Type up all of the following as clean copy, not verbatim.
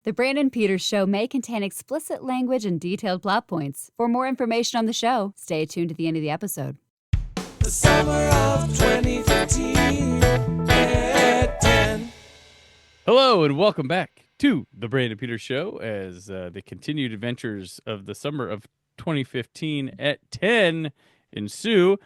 The Brandon Peters Show may contain explicit language and detailed plot points. For more information on the show, stay tuned to the end of the episode. The summer of 2015 at 10. Hello and welcome back to the Brandon Peters Show as the continued adventures of the summer of 2015 at 10 ensue.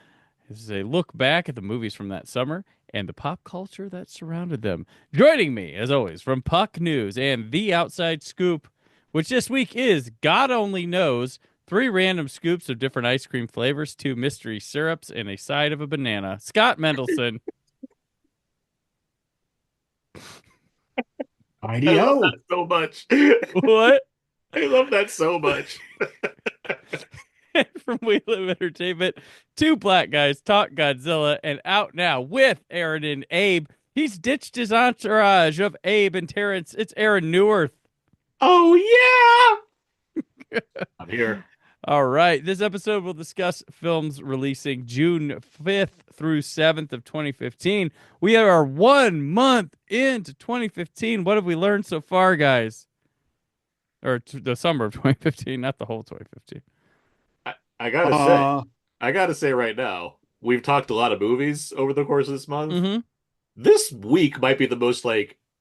This is a look back at the movies from that summer and the pop culture that surrounded them. Joining me, as always, from Puck News and The Outside Scoop, which this week is, God only knows, 3 random scoops of different ice cream flavors, 2 mystery syrups, and a side of a banana. Scott Mendelson. I love that so much. What? I love that so much. From We Live Entertainment, 2 Black Guys Talk Godzilla, and out now with Aaron and Abe. He's ditched his entourage of Abe and Terrence. It's Aaron Neuwirth. Oh, yeah! I'm here. All right. This episode will discuss films releasing June 5th through 7th of 2015. We are 1 month into 2015. What have we learned so far, guys? Or the summer of 2015, not the whole 2015. I gotta say right now, we've talked a lot of movies over the course of this month. Mm-hmm. This week might be the most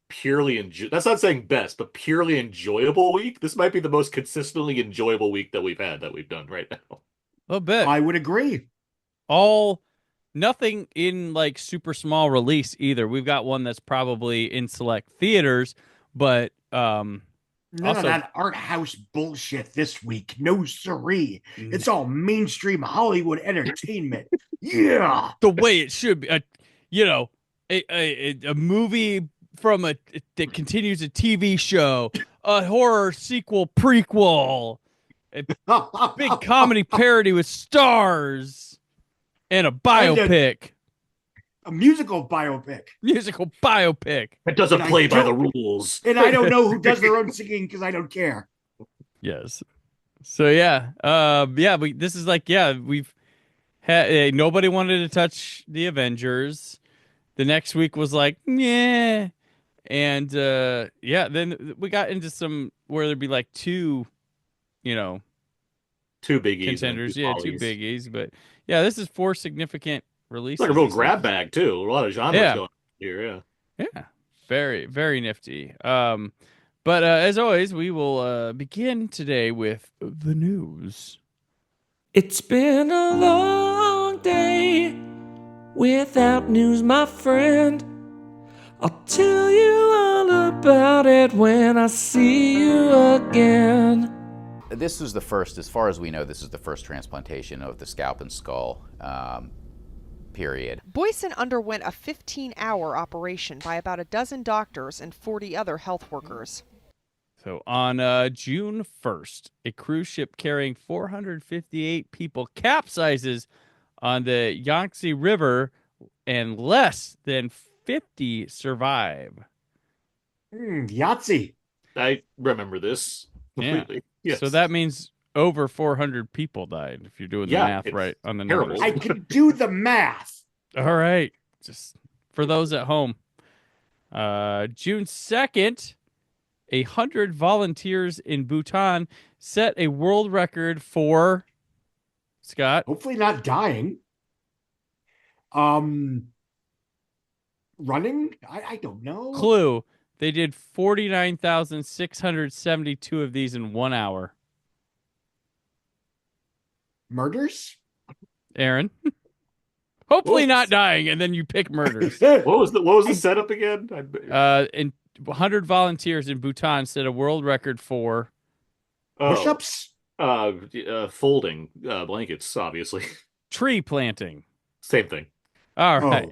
purely that's not saying best, but purely enjoyable week. This might be the most consistently enjoyable week that we've done right now. A little bit. I would agree. Nothing in super small release either. We've got one that's probably in select theaters, but None of that art house bullshit this week. No siree. It's all mainstream Hollywood entertainment. Yeah. The way it should be. A movie that continues a TV show, a horror sequel prequel, a big comedy parody with stars, and a biopic. A musical biopic. It doesn't play by the rules. And I don't know who does their own singing because I don't care. Yes. So this is we've had nobody wanted to touch the Avengers. The next week was yeah. And then we got into some where there'd be 2 2 biggies. Contenders. 2 biggies. But this is 4 significant releases. It's like a real grab bag too. A lot of genres going on here. Yeah. Very, very nifty. But as always, we will begin today with the news. It's been a long day without news, my friend. I'll tell you all about it when I see you again. This is the first, as far as we know, this is the first transplantation of the scalp and skull. Period. Boyson underwent a 15-hour operation by about a dozen doctors and 40 other health workers. So on June 1st, a cruise ship carrying 458 people capsizes on the Yangtze River, and less than 50 survive. Yahtzee. I remember this completely. Yeah. Yes. So that means over 400 people died, if you're doing the math right on the numbers. I can do the math. All right. Just for those at home. June 2nd, 100 volunteers in Bhutan set a world record for, Scott? Hopefully not dying. Running? I don't know. Clue. They did 49,672 of these in 1 hour. Murders? Aaron? Hopefully not dying, and then you pick murders. What was the setup again? And 100 volunteers in Bhutan set a world record for push-ups? Folding blankets, obviously. Tree planting. Same thing. All right.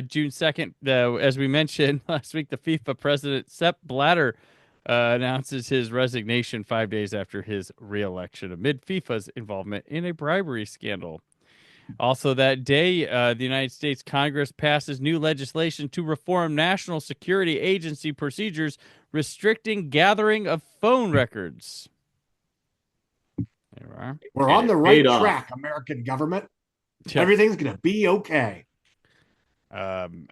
June 2nd, as we mentioned last week, the FIFA president, Sepp Blatter, announces his resignation 5 days after his re-election amid FIFA's involvement in a bribery scandal. Also that day, the United States Congress passes new legislation to reform National Security Agency procedures restricting gathering of phone records. There we are. We're on the right track, American government. Yep. Everything's going to be okay. And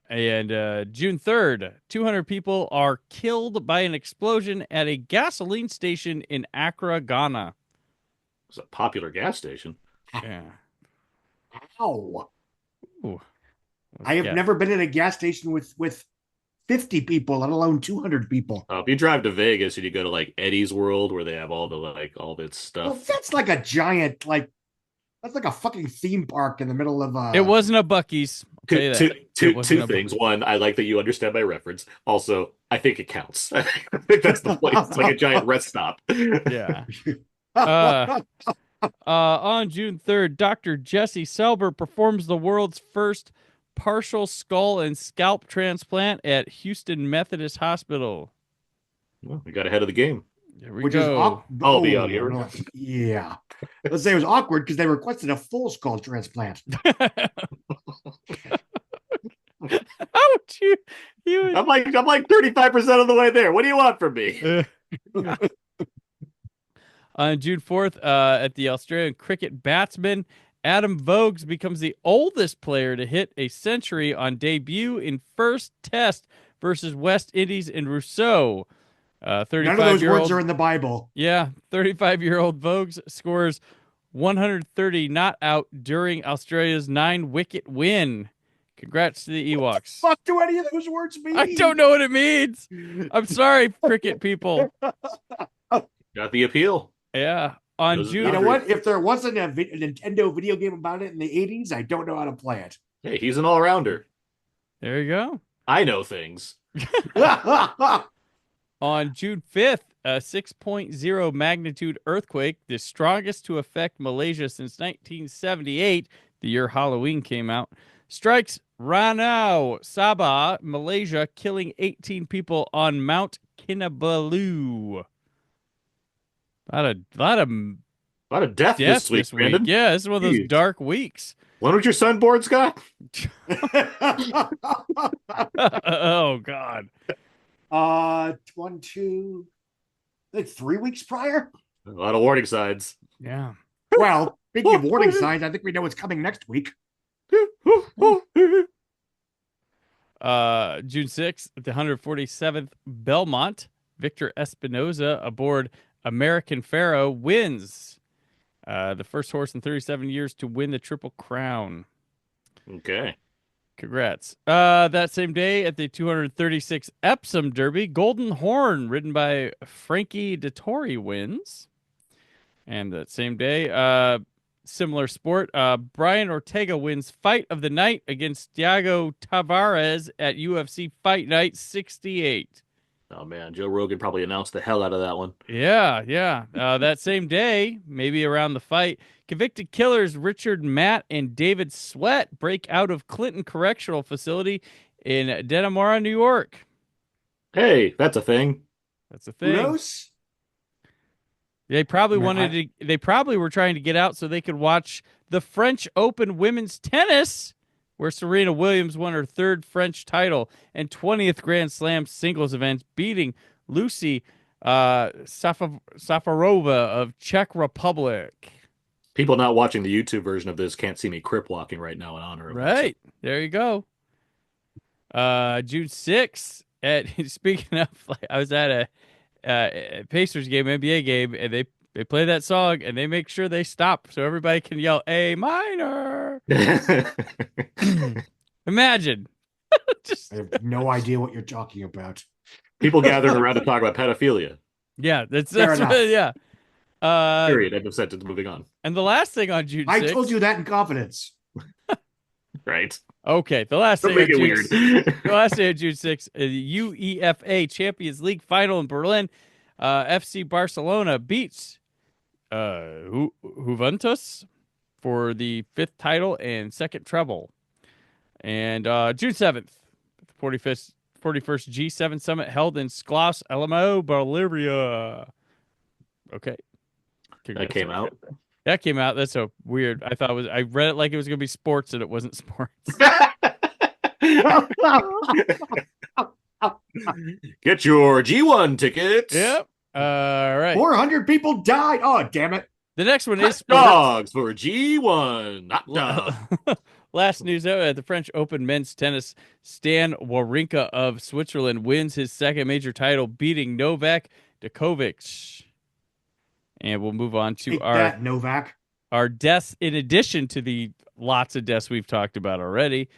June 3rd, 200 people are killed by an explosion at a gasoline station in Accra, Ghana. It's a popular gas station. Yeah. Ow. Ooh. I have never been in a gas station with 50 people, let alone 200 people. If you drive to Vegas and you go to like Eddie's World where they have all that stuff. Well, that's like a giant, that's like a fucking theme park in the middle of It wasn't a Buc-ee's. Two things. One, I like that you understand my reference. Also, I think it counts. I think that's the place. It's like a giant rest stop. Yeah. On June 3rd, Dr. Jesse Selber performs the world's first partial skull and scalp transplant at Houston Methodist Hospital. Well, we got ahead of the game. There we Which go. I'll be out here. Yeah. Let's say it was awkward because they requested a full skull transplant. How would you I'm like 35% of the way there. What do you want from me? On June 4th, at the Australian cricket batsman, Adam Voges becomes the oldest player to hit a century on debut in first test versus West Indies in Rousseau. 35 None of those words are in the Bible. Yeah, 35-year-old Voges scores 130 not out during Australia's 9-wicket win. Congrats to the Ewoks. Fuck do any of those words mean? I don't know what it means. I'm sorry, cricket people. Got the appeal. Yeah. On June. You know what? If there wasn't a Nintendo video game about it in the 80s, I don't know how to play it. Hey, he's an all-rounder. There you go. I know things. On June 5th, a 6.0 magnitude earthquake, the strongest to affect Malaysia since 1978, the year Halloween came out, strikes Ranau, Sabah, Malaysia, killing 18 people on Mount Kinabalu. A lot of death this week, Brandon. Yeah, this is one of those dark weeks. When was your son born, Scott? Oh, God. 1, 2, like 3 weeks prior. A lot of warning signs. Yeah. Well, speaking of warning signs, I think we know what's coming next week. June 6th, at the 147th Belmont, Victor Espinoza aboard American Pharaoh wins. The first horse in 37 years to win the Triple Crown. Okay. Congrats. That same day at the 236 Epsom Derby, Golden Horn, ridden by Frankie Dettori, wins. And that same day, similar sport, Brian Ortega wins Fight of the Night against Thiago Tavares at UFC Fight Night 68. Oh, man. Joe Rogan probably announced the hell out of that one. Yeah. That same day, maybe around the fight, convicted killers Richard Matt and David Sweat break out of Clinton Correctional Facility in Dannemora, New York. Hey, that's a thing. That's a thing. Kudos. They probably They probably were trying to get out so they could watch the French Open women's tennis, where Serena Williams won her 3rd French title and 20th Grand Slam singles event, beating Lucy Safarova of Czech Republic. People not watching the YouTube version of this can't see me crip walking right now in honor of Right. There you go. June 6th, speaking of, I was at a Pacers game, NBA game, and they play that song, and they make sure they stop so everybody can yell A minor. Imagine. I have no idea what you're talking about. People gathering around to talk about pedophilia. Yeah, that's enough. yeah. Period. End of sentence. Moving on. And the last thing on June 6th. I told you that in confidence. Right. Okay, the last thing Don't make it weird. The last day of June 6th, UEFA Champions League final in Berlin. FC Barcelona beats Juventus for the 5th title and 2nd treble. And June 7th, the 41st G7 summit held in Sklos Alamo, Bolivia. Okay. That came out. That came out. That's so weird. I read it like it was going to be sports, and it wasn't sports. Get your G1 tickets. Yep. All right. 400 people died. Oh, damn it. The next one is dogs for G1. Hot dog. Last news out at the French Open men's tennis, Stan Wawrinka of Switzerland wins his second major title, beating Novak Djokovic. And we'll move on to Novak. Our deaths, in addition to the lots of deaths we've talked about already.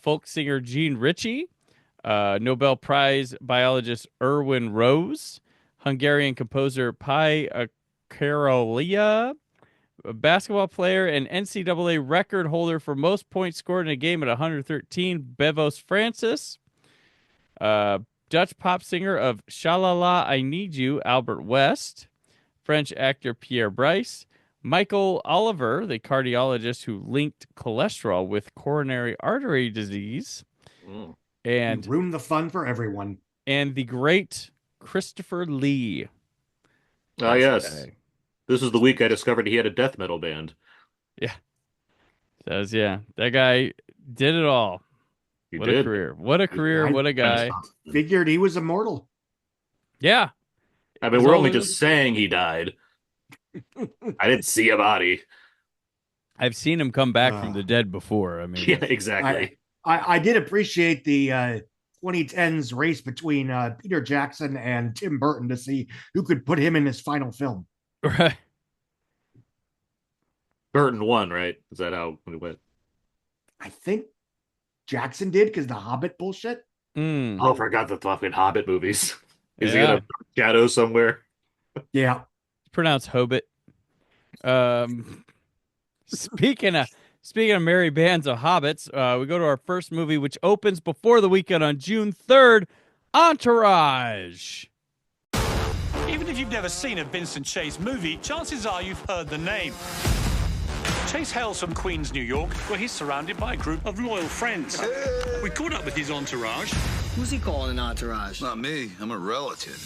Folk singer Gene Ritchie, Nobel Prize biologist Erwin Rose, Hungarian composer Pai Karolia, a basketball player and NCAA record holder for most points scored in a game at 113, Bevos Francis, Dutch pop singer of Shalala I Need You, Albert West, French actor Pierre Brice, Michael Oliver, the cardiologist who linked cholesterol with coronary artery disease, and you ruined the fun for everyone. And the great Christopher Lee. Oh, yes. This is the week I discovered he had a death metal band. Yeah. That guy did it all. What a career. What a career. What a guy. Figured he was immortal. Yeah. I mean, we're only just saying he died. I didn't see a body. I've seen him come back from the dead before. I mean, yeah, exactly. I did appreciate the 2010s race between Peter Jackson and Tim Burton to see who could put him in his final film. Right. Burton won, right? Is that how it went? I think Jackson did because the Hobbit bullshit. Oh, I forgot the fucking Hobbit movies. Is he in a shadow somewhere? Yeah. It's pronounced Hobbit. Speaking of merry bands of hobbits, we go to our first movie, which opens before the weekend on June 3rd, Entourage. Even if you've never seen a Vincent Chase movie, chances are you've heard the name. Chase hails from Queens, New York, where he's surrounded by a group of loyal friends. We caught up with his entourage. Who's he calling an entourage? Not me. I'm a relative.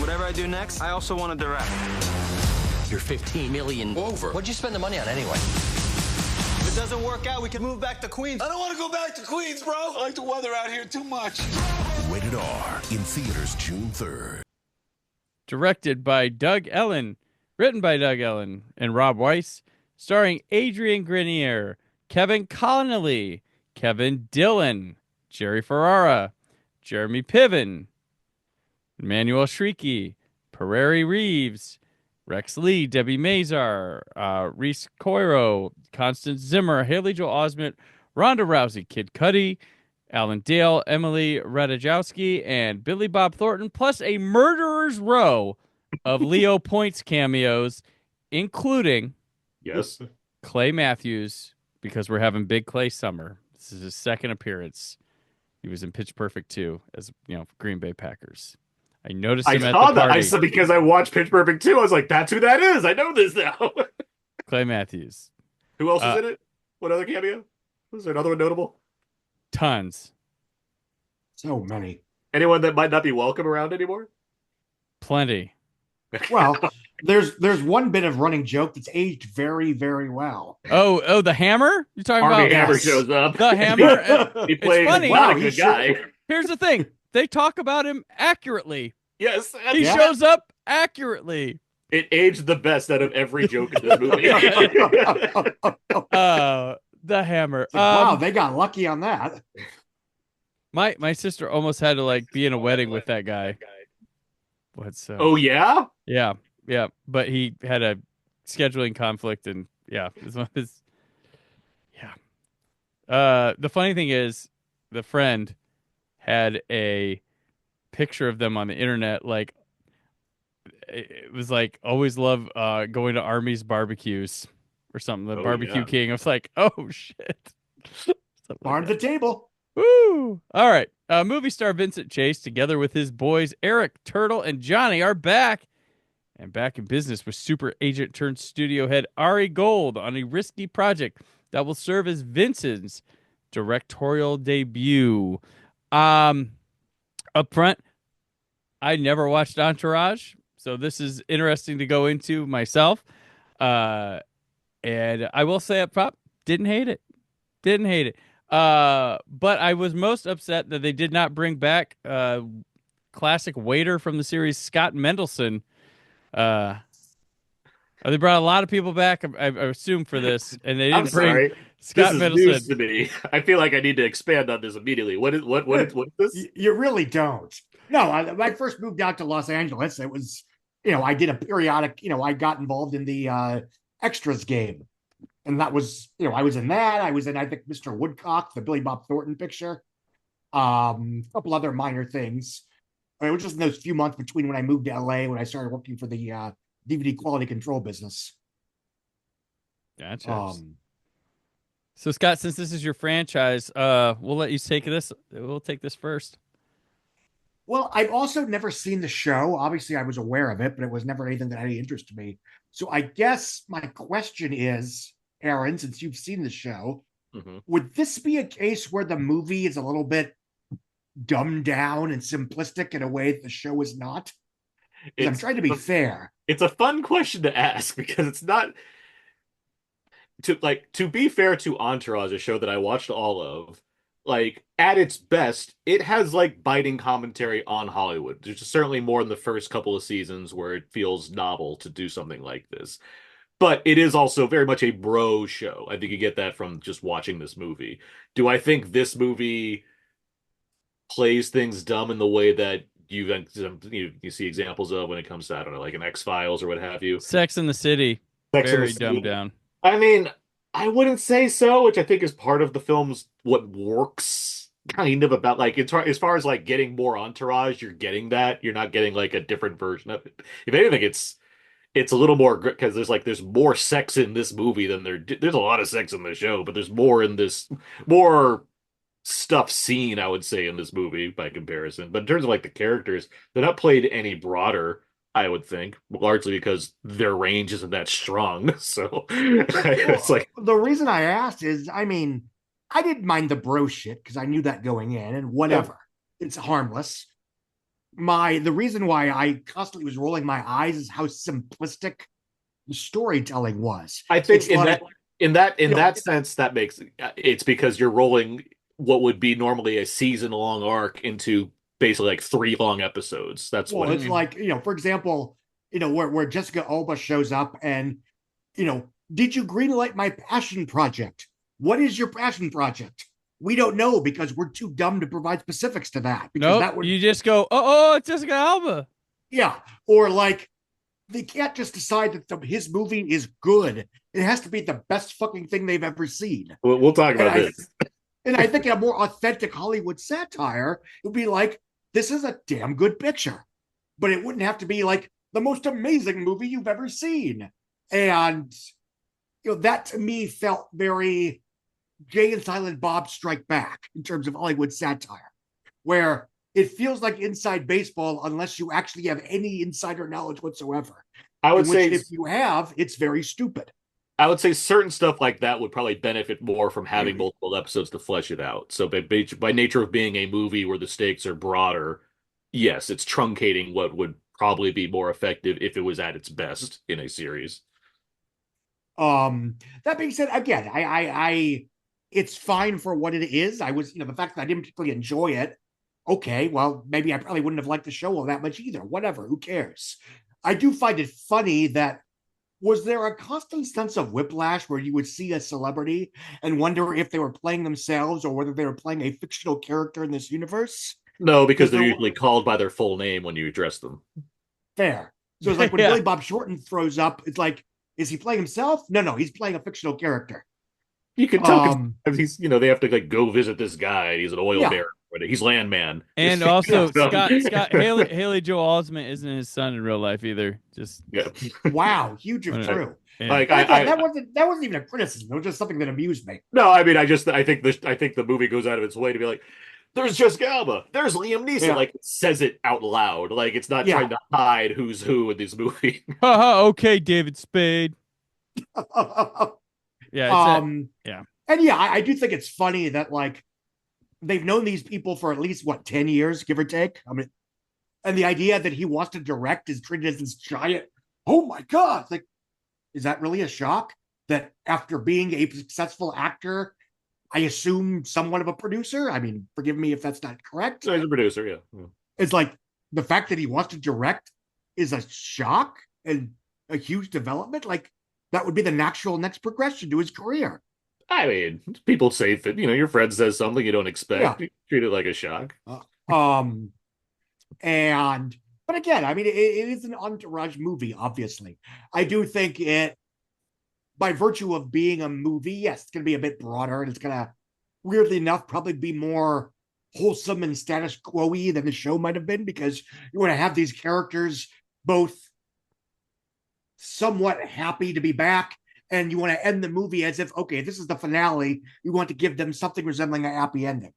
Whatever I do next, I also want to direct. You're 15 million over. What'd you spend the money on anyway? If it doesn't work out, we can move back to Queens. I don't want to go back to Queens, bro. I like the weather out here too much. Rated R in theaters June 3rd. Directed by Doug Ellen, written by Doug Ellen and Rob Weiss, starring Adrian Grenier, Kevin Connolly, Kevin Dillon, Jerry Ferrara, Jeremy Piven, Emmanuel Shrieky, Pereri Reeves, Rex Lee, Debbie Mazar, Reese Coiro, Constance Zimmer, Haley Joel Osment, Ronda Rousey, Kid Cudi, Alan Dale, Emily Ratajkowski, and Billy Bob Thornton, plus a murderer's row of Leo Points cameos, including Clay Matthews, because we're having Big Clay summer. This is his second appearance. He was in Pitch Perfect 2 as Green Bay Packers. I noticed him at the party. I saw because I watched Pitch Perfect 2. I was like, that's who that is. I know this now. Clay Matthews. Who else is in it? What other cameo? Was there another one notable? Tons. So many. Anyone that might not be welcome around anymore? Plenty. Well, there's one bit of running joke that's aged very, very well. Oh, the Hammer? You're talking Army about Hammer shows up. The Hammer. He plays funny. not a good guy. Here's the thing. They talk about him accurately. Yes. He shows up accurately. It aged the best out of every joke in this movie. The Hammer. Wow, they got lucky on that. My sister almost had to be in a wedding with that guy. What's Oh yeah? Yeah. But he had a scheduling conflict, and it's one of his. Yeah. The funny thing is, the friend had a picture of them on the internet. It was always love going to Army's barbecues or something. The Barbecue King. I was like, oh shit. Bar to the table. Woo! All right. Movie star Vincent Chase, together with his boys Eric, Turtle, and Johnny, are back. And back in business with super agent turned studio head Ari Gold on a risky project that will serve as Vincent's directorial debut. Up front, I never watched Entourage, so this is interesting to go into myself. And I will say up front, didn't hate it. But I was most upset that they did not bring back classic waiter from the series, Scott Mendelson. They brought a lot of people back, I assume, for this, and they Scott this is Mendelson. news to me. I feel like I need to expand on this immediately. What is this? You really don't. No, when I first moved out to Los Angeles, it was, I did a periodic, I got involved in the extras game. And that was, I was in that. I was in, I think, Mr. Woodcock, the Billy Bob Thornton picture. A couple other minor things. It was just in those few months between when I moved to LA, when I started working for the DVD quality control business. Gotcha. So Scott, since this is your franchise, we'll let you take this. We'll take this first. Well, I've also never seen the show. Obviously, I was aware of it, but it was never anything that had any interest to me. So I guess my question is, Aaron, since you've seen the show, would this be a case where the movie is a little bit dumbed down and simplistic in a way that the show is not? I'm trying to be fair. It's a fun question to ask because it's not to be fair to Entourage, a show that I watched all of. Like, at its best, it has like biting commentary on Hollywood. There's certainly more in the first couple of seasons where it feels novel to do something like this. But it is also very much a bro show. I think you get that from just watching this movie. Do I think this movie plays things dumb in the way that you see examples of when it comes to, I don't know, like an X-Files or what have you? Sex in the City. Very dumbed down. I mean, I wouldn't say so, which I think is part of the film's what works kind of about, like, as far as like getting more Entourage, you're getting that. You're not getting like a different version of it. If anything, it's a little more because there's more sex in this movie than there's a lot of sex in the show, but there's more in this, more stuff seen, I would say, in this movie by comparison. But in terms of like the characters, they're not played any broader, I would think, largely because their range isn't that strong. So it's like, the reason I asked is, I mean, I didn't mind the bro shit because I knew that going in, and whatever. Yeah. It's harmless. The reason why I constantly was rolling my eyes is how simplistic the storytelling was. I think in that sense, that makes it's because you're rolling what would be normally a season-long arc into basically like 3 long episodes. That's what it's like, for example, where Jessica Alba shows up and, did you greenlight my passion project? What is your passion project? We don't know because we're too dumb to provide specifics to that. Nope, you just go, it's Jessica Alba. Yeah, or like, they can't just decide that his movie is good. It has to be the best fucking thing they've ever seen. We'll talk about this. And I think in a more authentic Hollywood satire, it would be like, this is a damn good picture. But it wouldn't have to be like the most amazing movie you've ever seen. And, that to me felt very Jay and Silent Bob Strike Back in terms of Hollywood satire, where it feels like inside baseball unless you actually have any insider knowledge whatsoever. I would say if you have, it's very stupid. I would say certain stuff like that would probably benefit more from having multiple episodes to flesh it out. So by nature of being a movie where the stakes are broader, yes, it's truncating what would probably be more effective if it was at its best in a series. That being said, again, I it's fine for what it is. I was, the fact that I didn't particularly enjoy it. Okay, well, maybe I probably wouldn't have liked the show all that much either. Whatever, who cares? I do find it funny that, was there a constant sense of whiplash where you would see a celebrity and wonder if they were playing themselves or whether they were playing a fictional character in this universe? No, because they're usually called by their full name when you address them. Fair. So it's like when Billy Bob Thornton throws up, it's like, is he playing himself? No, he's playing a fictional character. You can tell he's, they have to like go visit this guy. He's an oil baron. He's Landman. And also, Scott Haley Joel Osment isn't his son in real life either. Just wow, huge and true. Yeah. Like that wasn't even a criticism. It was just something that amused me. No, I mean, I think the movie goes out of its way to be like, there's Jessica Alba, there's Liam Neeson. Like, it says it out loud. Like, it's not trying to hide who's who in this movie. Okay, David Spade. Yeah. And I do think it's funny that like they've known these people for at least 10 years, give or take. I mean, and the idea that he wants to direct is treated as this giant, oh my God, like, is that really a shock? That after being a successful actor, I assume somewhat of a producer? I mean, forgive me if that's not correct. He's a producer, yeah. It's like the fact that he wants to direct is a shock and a huge development. Like, that would be the natural next progression to his career. I mean, people say that, your friend says something you don't expect. Yeah. You treat it like a shock. Um, and but again, I mean, it is an Entourage movie. Obviously, I do think it, by virtue of being a movie, yes, it's going to be a bit broader, and it's going to, weirdly enough, probably be more wholesome and status quo-y than the show might have been, because you want to have these characters both somewhat happy to be back, and you want to end the movie as if, okay, this is the finale. You want to give them something resembling a happy ending.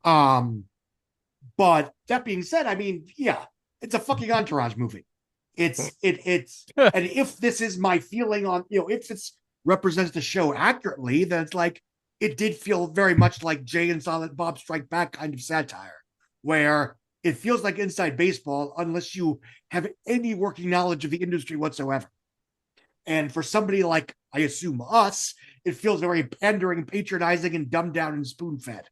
But that being said, I mean, yeah, it's a fucking Entourage movie. It's and if this is my feeling on, if this represents the show accurately, then it's like, it did feel very much like Jay and Silent Bob Strike Back kind of satire, where it feels like inside baseball unless you have any working knowledge of the industry whatsoever. And for somebody like, I assume, us, it feels very pandering, patronizing, and dumbed down and spoon fed.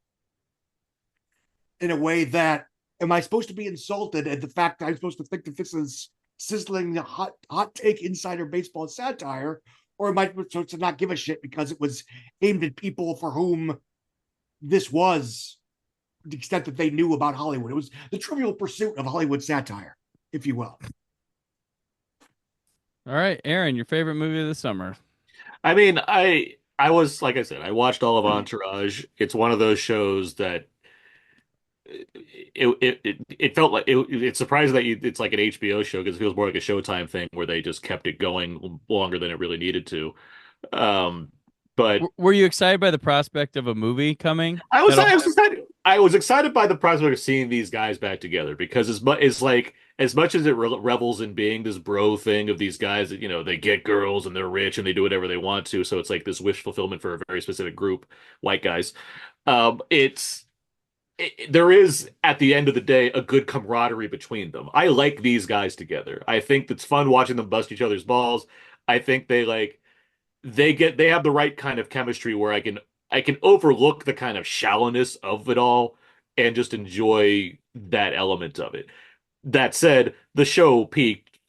In a way that, am I supposed to be insulted at the fact that I'm supposed to think that this is sizzling hot take insider baseball satire, or am I supposed to not give a shit because it was aimed at people for whom this was the extent that they knew about Hollywood? It was the Trivial Pursuit of Hollywood satire, if you will. All right, Aaron, your favorite movie of the summer? I mean, I was, like I said, I watched all of Entourage. It's one of those shows that it felt like it's surprising that it's like an HBO show, because it feels more like a Showtime thing where they just kept it going longer than it really needed to. But Were you excited by the prospect of a movie coming? I was excited. I was excited by the prospect of seeing these guys back together, because as much as it revels in being this bro thing of these guys that, they get girls and they're rich and they do whatever they want to, so it's like this wish fulfillment for a very specific group, white guys. There is, at the end of the day, a good camaraderie between them. I like these guys together. I think it's fun watching them bust each other's balls. I think they have the right kind of chemistry where I can overlook the kind of shallowness of it all and just enjoy that element of it. That said, the show peaked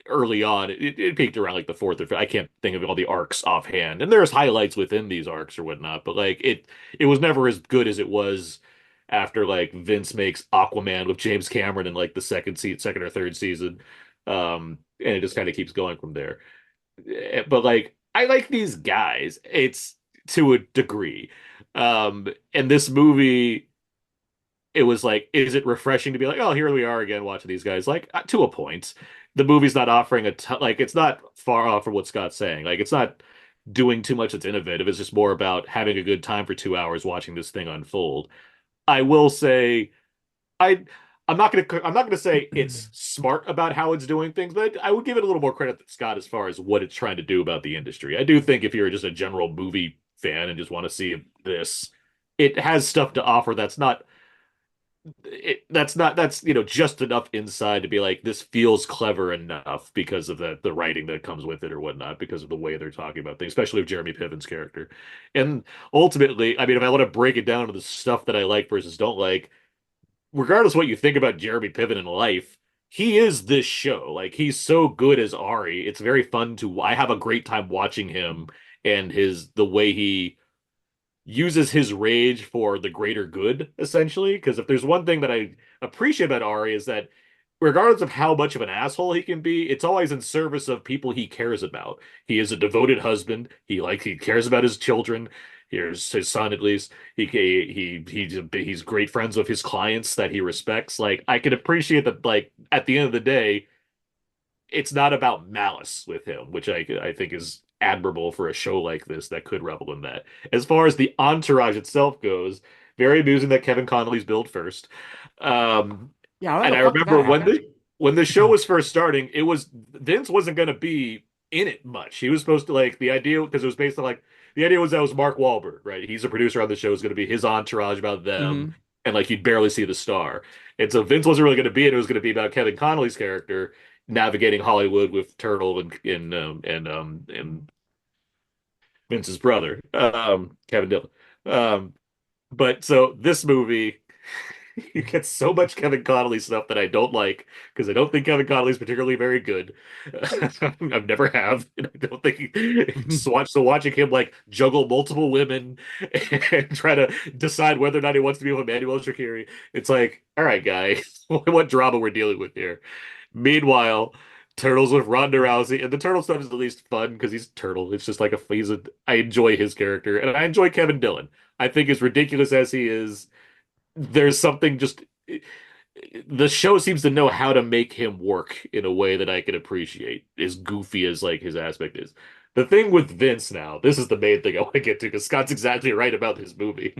early on. It peaked around like the fourth or fifth. I can't think of all the arcs offhand, and there's highlights within these arcs or whatnot, but like it was never as good as it was after like Vince makes Aquaman with James Cameron in like the second or third season. And it just kind of keeps going from there. But like, I like these guys. It's to a degree. And this movie, it was like, is it refreshing to be like, oh, here we are again watching these guys? Like, to a point. The movie's not offering like, it's not far off from what Scott's saying. Like, it's not doing too much that's innovative. It's just more about having a good time for 2 hours watching this thing unfold. I will say, I'm not gonna say it's smart about how it's doing things, but I would give it a little more credit to Scott as far as what it's trying to do about the industry. I do think if you're just a general movie fan and just want to see this, it has stuff to offer that's just enough inside to be like, this feels clever enough because of the writing that comes with it or whatnot, because of the way they're talking about things, especially with Jeremy Piven's character. And ultimately, I mean, if I want to break it down to the stuff that I like versus don't like, regardless of what you think about Jeremy Piven in life, he is this show. Like, he's so good as Ari. It's very fun I have a great time watching him, and the way he uses his rage for the greater good, essentially. Because if there's one thing that I appreciate about Ari, is that regardless of how much of an asshole he can be, it's always in service of people he cares about. He is a devoted husband. He cares about his children. Here's his son, at least. He's great friends with his clients that he respects. Like, I can appreciate that. Like, at the end of the day, it's not about malice with him, which I think is admirable for a show like this that could revel in that. As far as the entourage itself goes, very amusing that Kevin Connolly's billed first. Yeah, and I remember when the show was first starting, Vince wasn't going to be in it much. He was supposed to, like, the idea, because it was based on like, the idea was that was Mark Wahlberg, right? He's a producer on the show. It's going to be his entourage about them, and like, you'd barely see the star. And so Vince wasn't really going to be in it. It was going to be about Kevin Connolly's character navigating Hollywood with Turtle and Vince's brother, Kevin Dillon. But so this movie, You get so much Kevin Connolly stuff that I don't like because I don't think Kevin Connolly's particularly very good. I've never have, and I don't think so watching him like juggle multiple women and try to decide whether or not he wants to be with Emmanuel Shakiri, it's like, all right, guy, what drama we're dealing with here. Meanwhile, Turtles with Ronda Rousey, and the Turtle stuff is at least fun because he's Turtle. It's just like I enjoy his character, and I enjoy Kevin Dillon. I think as ridiculous as he is, there's something just the show seems to know how to make him work in a way that I can appreciate, as goofy as like his aspect is. The thing with Vince now, this is the main thing I want to get to because Scott's exactly right about this movie.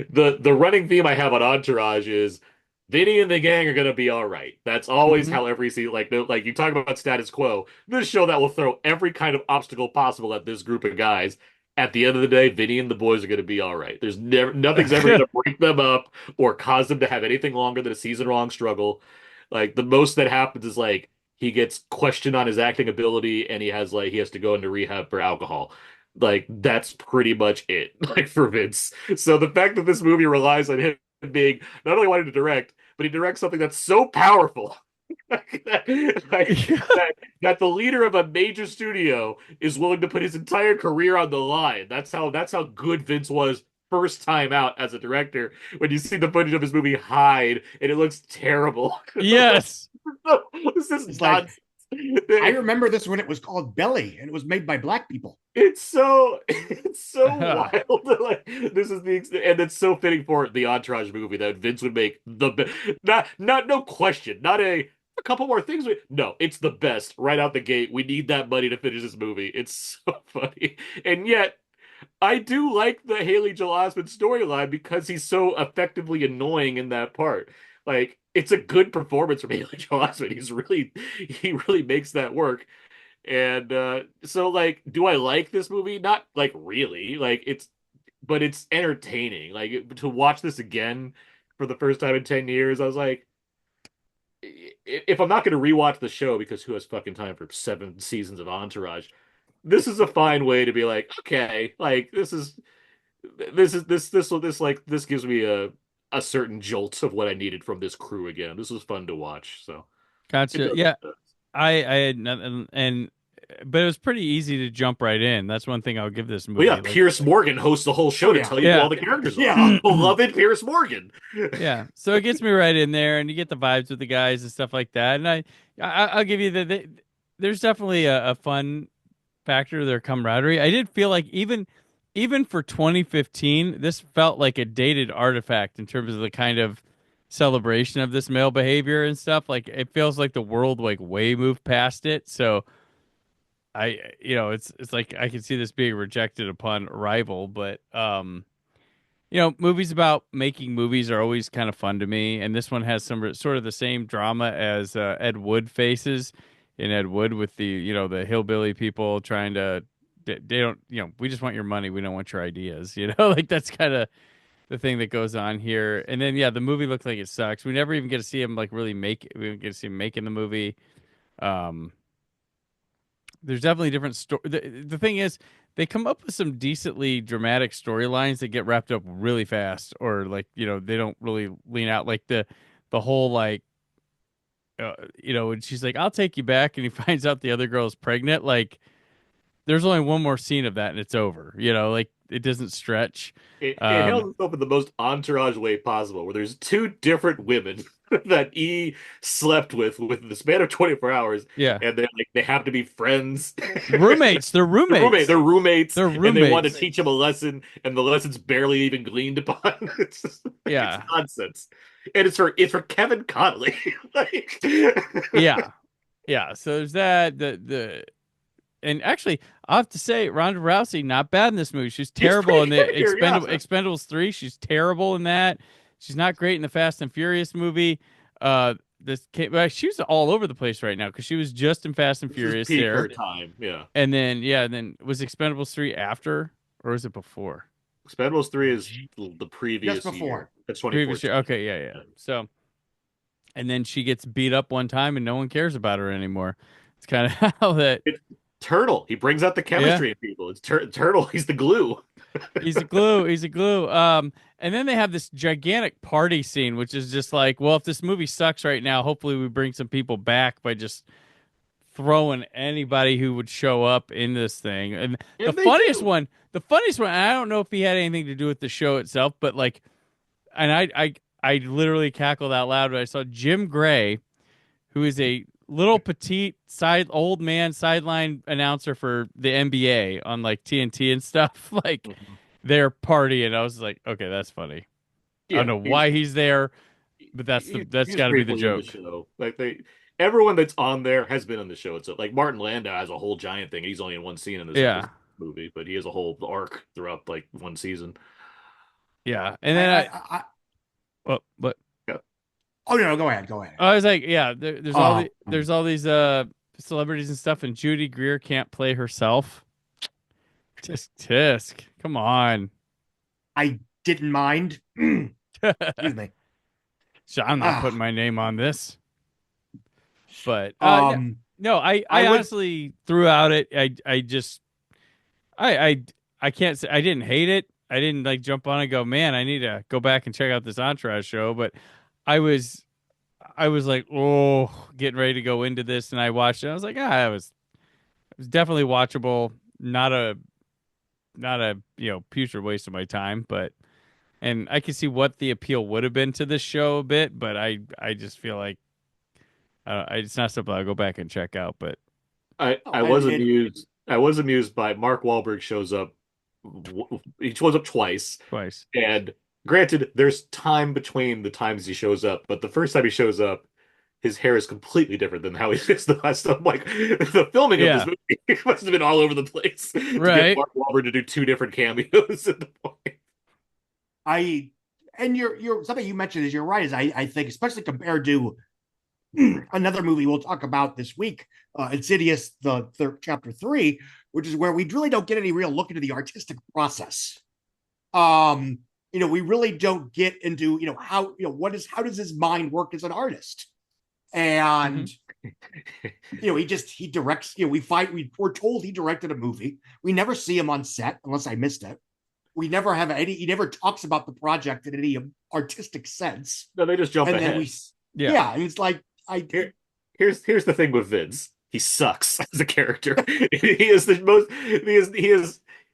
The running theme I have on Entourage is Vinny and the gang are gonna be all right. That's always how every scene, like you talk about status quo. This show that will throw every kind of obstacle possible at this group of guys. At the end of the day, Vinny and the boys are going to be all right. There's never nothing's ever going to break them up or cause them to have anything longer than a season-long struggle. Like the most that happens is like he gets questioned on his acting ability and he has to go into rehab for alcohol. Like that's pretty much it. Like for Vince. So the fact that this movie relies on him being not only wanting to direct, but he directs something that's so powerful that the leader of a major studio is willing to put his entire career on the line. That's how good Vince was first time out as a director. When you see the footage of his movie Hyde, and it looks terrible. Yes, this is nonsense. I remember this when it was called Belly, and it was made by black people. It's so wild. Like this is and it's so fitting for the Entourage movie that Vince would make not no question, not a couple more things. No, it's the best right out the gate. We need that money to finish this movie. It's so funny, and yet I do like the Haley Joel Osment storyline because he's so effectively annoying in that part. Like it's a good performance from Haley Joel Osment. He really makes that work. And so like, do I like this movie? Not like really. But it's entertaining. Like to watch this again for the first time in 10 years, I was like, if I'm not going to rewatch the show because who has fucking time for 7 seasons of Entourage, this is a fine way to be like, okay, like this gives me a certain jolt of what I needed from this crew again. This was fun to watch. So gotcha. Yeah, I had nothing, but it was pretty easy to jump right in. That's one thing I'll give this movie. Well, yeah, Piers Morgan hosts the whole show to tell you who all the characters are. Yeah, beloved Piers Morgan. Yeah, so it gets me right in there, and you get the vibes with the guys and stuff like that. And I'll give you there's definitely a fun factor to their camaraderie. I did feel like even for 2015, this felt like a dated artifact in terms of the kind of celebration of this male behavior and stuff. Like it feels like the world like way moved past it. So it's like I can see this being rejected upon arrival, but movies about making movies are always kind of fun to me, and this one has some sort of the same drama as Ed Wood faces in Ed Wood with the hillbilly people trying to they don't we just want your money, we don't want your ideas, like that's kind of the thing that goes on here. And then the movie looked like it sucks. We never even get to see him like really make it. We don't get to see him making the movie. There's definitely different story. The thing is, they come up with some decently dramatic storylines that get wrapped up really fast, or like they don't really lean out. Like the whole like and she's like, "I'll take you back," and he finds out the other girl is pregnant. Like, there's only one more scene of that, and it's over. Like it doesn't stretch. It held itself in the most Entourage way possible, where there's 2 different women that he slept with the span of 24 hours. Yeah. And they have to be friends. Roommates. They're roommates. They're roommates. They're roommates. And they want to teach him a lesson, and the lesson's barely even gleaned upon. It's just, it's nonsense. And it's for Kevin Connolly. Yeah. So there's that. And actually, I have to say, Ronda Rousey, not bad in this movie. She's terrible in the Expendables 3. She's terrible in that. She's not great in the Fast and Furious movie. She was all over the place right now because she was just in Fast and Furious there. Her time, yeah. And then was Expendables 3 after, or was it before? Expendables 3 is the previous Just before. year. That's 2014. Okay, yeah. So, and then she gets beat up one time, and no one cares about her anymore. It's kind of how that. Turtle. He brings out the chemistry in people. It's Turtle. He's the glue. He's a glue. He's a glue. And then they have this gigantic party scene, which is just like, well, if this movie sucks right now, hopefully we bring some people back by just throwing anybody who would show up in this thing. And the And they funniest do. one, I don't know if he had anything to do with the show itself, but like, and I literally cackled out loud when I saw Jim Gray, who is a little petite old man sideline announcer for the NBA on like TNT and stuff. Like they're partying. I was like, okay, that's funny. I don't Yeah, know why he's there, but that's he's got to be the briefly in the joke. show. Like everyone that's on there has been on the show. It's like Martin Landau has a whole giant thing. He's only in one scene in this Yeah, movie, but he has a whole arc throughout like one season. yeah. And then but Yeah. Oh no, go ahead, go ahead. I was like, yeah, there's all these celebrities and stuff, and Judy Greer can't play herself. Tisk, come on. I didn't mind. Excuse me. So I'm not putting my name on this. But no, I would- honestly throughout it, I can't say I didn't hate it. I didn't like jump on and go, man, I need to go back and check out this Entourage show. But I was like, oh, getting ready to go into this, and I watched it. I was like, it was definitely watchable. Not a putrid waste of my time, but and I can see what the appeal would have been to this show a bit, but I just feel like it's not something I'll go back and check out. But I was amused. I was amused by Mark Wahlberg shows up. He shows up twice. And granted, there's time between the times he shows up, but the first time he shows up, his hair is completely different than how he is the last time. Like the filming of this movie must have been all over the place to get Mark Wahlberg to do two different cameos at the point. You're something you mentioned is you're right. Is I think especially compared to another movie we'll talk about this week, Insidious, chapter 3, which is where we really don't get any real look into the artistic process. We really don't get into how how does his mind work as an artist, and he directs. We're told he directed a movie. We never see him on set unless I missed it. We never have any. He never talks about the project in any artistic sense. No, they just jump and ahead. Then and it's like here's the thing with Vince. He sucks as a character. He is the most.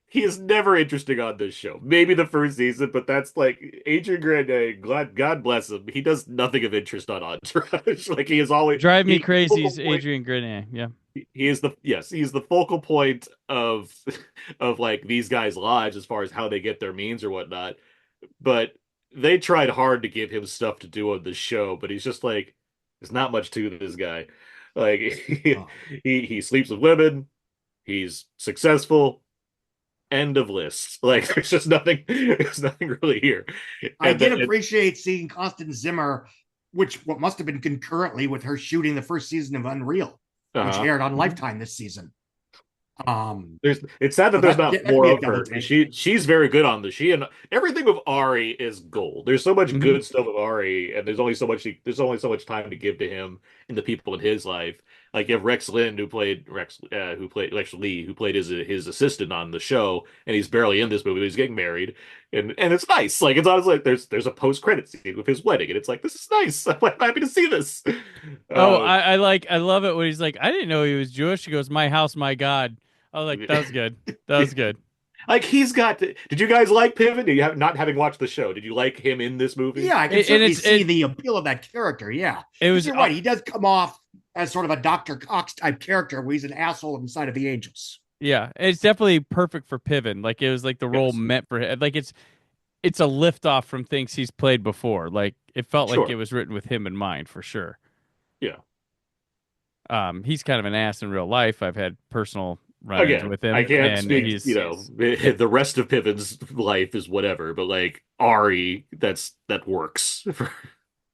He is never interesting on this show. Maybe the first season, but that's like Adrian Grenier. God bless him. He does nothing of interest on Entourage. Like he is always drive me crazy. Is Adrian Grenier? Yeah, he is he's the focal point of like these guys' lives as far as how they get their means or whatnot. But they tried hard to give him stuff to do on the show, but he's just like, there's not much to this guy. Like he sleeps with women, he's successful. End of list. Like there's just nothing. There's nothing really here. I did appreciate seeing Constance Zimmer, what must have been concurrently with her shooting the first season of Unreal, which aired on Lifetime this season. It's sad that there's not more of her. She's very good on this. She and everything with Ari is gold. There's so much good stuff with Ari, and there's only so much time to give to him and the people in his life. Like you have Rex Lynn, who played Lex Lee, who played his assistant on the show, and he's barely in this movie. But he's getting married, and it's nice. Like it's honestly like there's a post credit scene with his wedding, and it's like this is nice. I'm happy to see this. I love it when he's like, I didn't know he was Jewish. He goes, "My house, my God." I was like, that was good. That was good. Like he's got. Did you guys like Piven? Not having watched the show, did you like him in this movie? Yeah, I can certainly see the appeal of that character. Yeah, you're right. He does come off as sort of a Dr. Cox type character where he's an asshole inside of the Angels. Yeah, it's definitely perfect for Piven. Like it was like the role meant for him. Like it's a lift off from things he's played before. Like it felt like it was written with him in mind for sure. Yeah. He's kind of an ass in real life. I've had personal run-ins with him. I can't speak. The rest of Piven's life is whatever, but like Ari, that works.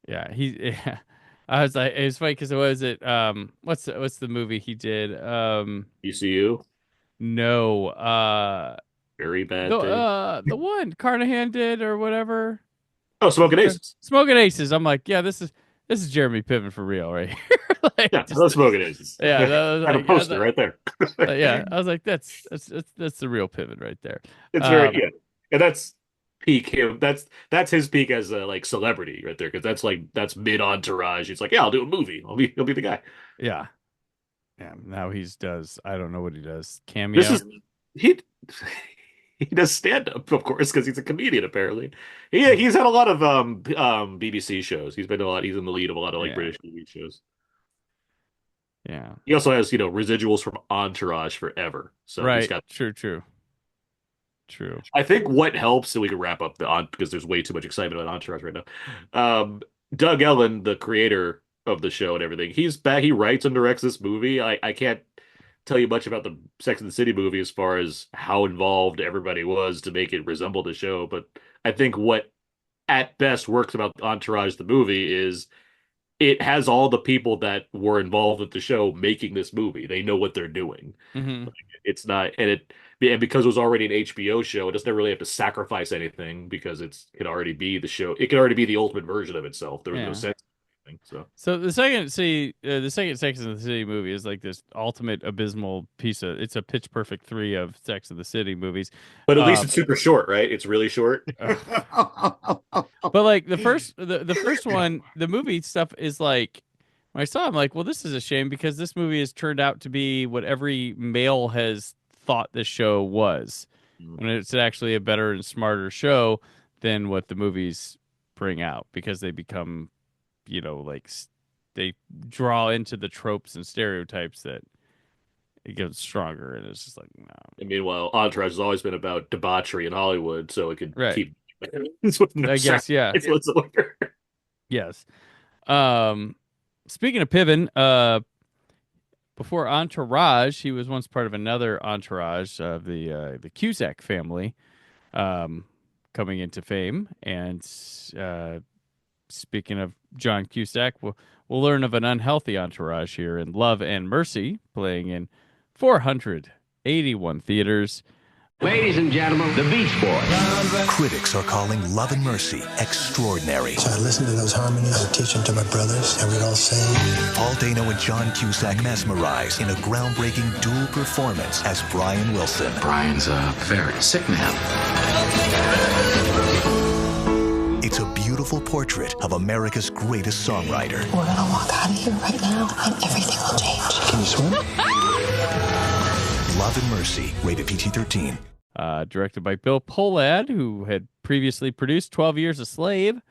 Yeah, I was like, it was funny because what's the movie he did? ECU? No. Very bad. The one Carnahan did or whatever. Oh, Smoking Aces. Smoking Aces. I'm like, yeah, this this is Jeremy Piven for real, right here. Like, Yeah, just, that's smoking is. yeah, that was Had a like, poster right there. yeah, I was like, that's the real Piven right there. It's very yeah, and that's peak him. That's his peak as a like celebrity right there, because that's mid Entourage. It's like, yeah, I'll do a movie. He'll be the guy. Yeah, yeah. Now does. I don't know what he does. Cameo. This is he. He does stand up, of course, because he's a comedian. Apparently, he's had a lot of BBC shows. He's been a lot. He's in the lead of a lot of like British TV shows. Yeah. He also has residuals from Entourage forever. So right. He's got True. I think what helps, so we can wrap up because there's way too much excitement about Entourage right now. Doug Ellen, the creator of the show and everything, he's back. He writes and directs this movie. I can't tell you much about the Sex and the City movie as far as how involved everybody was to make it resemble the show, but I think what at best works about Entourage the movie is it has all the people that were involved with the show making this movie. They know what they're doing. Mm-hmm. Like, it's not, and because it was already an HBO show, it doesn't really have to sacrifice anything because it could already be the show. It could already be the ultimate version of itself. There was no sense. So the second Sex and the City movie is like this ultimate abysmal piece of. It's a pitch perfect 3 of Sex and the City movies. But at least it's super short, right? It's really short. But like the first one, the movie stuff is like, when I saw it, I'm like, well, this is a shame because this movie has turned out to be what every male has thought this show was, when it's actually a better and smarter show than what the movies bring out, because they become, like they draw into the tropes and stereotypes that it gets stronger, and it's just like, no. And meanwhile, Entourage has always been about debauchery in Hollywood, so it could keep. I guess, yeah. It's whatsoever. Yes. Speaking of Piven, before Entourage, he was once part of another entourage of the Cusack family, coming into fame. And speaking of John Cusack, we'll learn of an unhealthy entourage here in Love and Mercy, playing in 481 theaters. Ladies and gentlemen, the Beach Boys. Critics are calling Love and Mercy extraordinary. So I listened to those harmonies, I teach them to my brothers, and we'd all sing. Paul Dano and John Cusack mesmerize in a groundbreaking dual performance as Brian Wilson. Brian's a very sick man. It's a beautiful portrait of America's greatest songwriter. We're gonna walk out of here right now, and everything will change. Can you swim? Love and Mercy, rated PG-13. Directed by Bill Pohlad, who had previously produced 12 Years a Slave.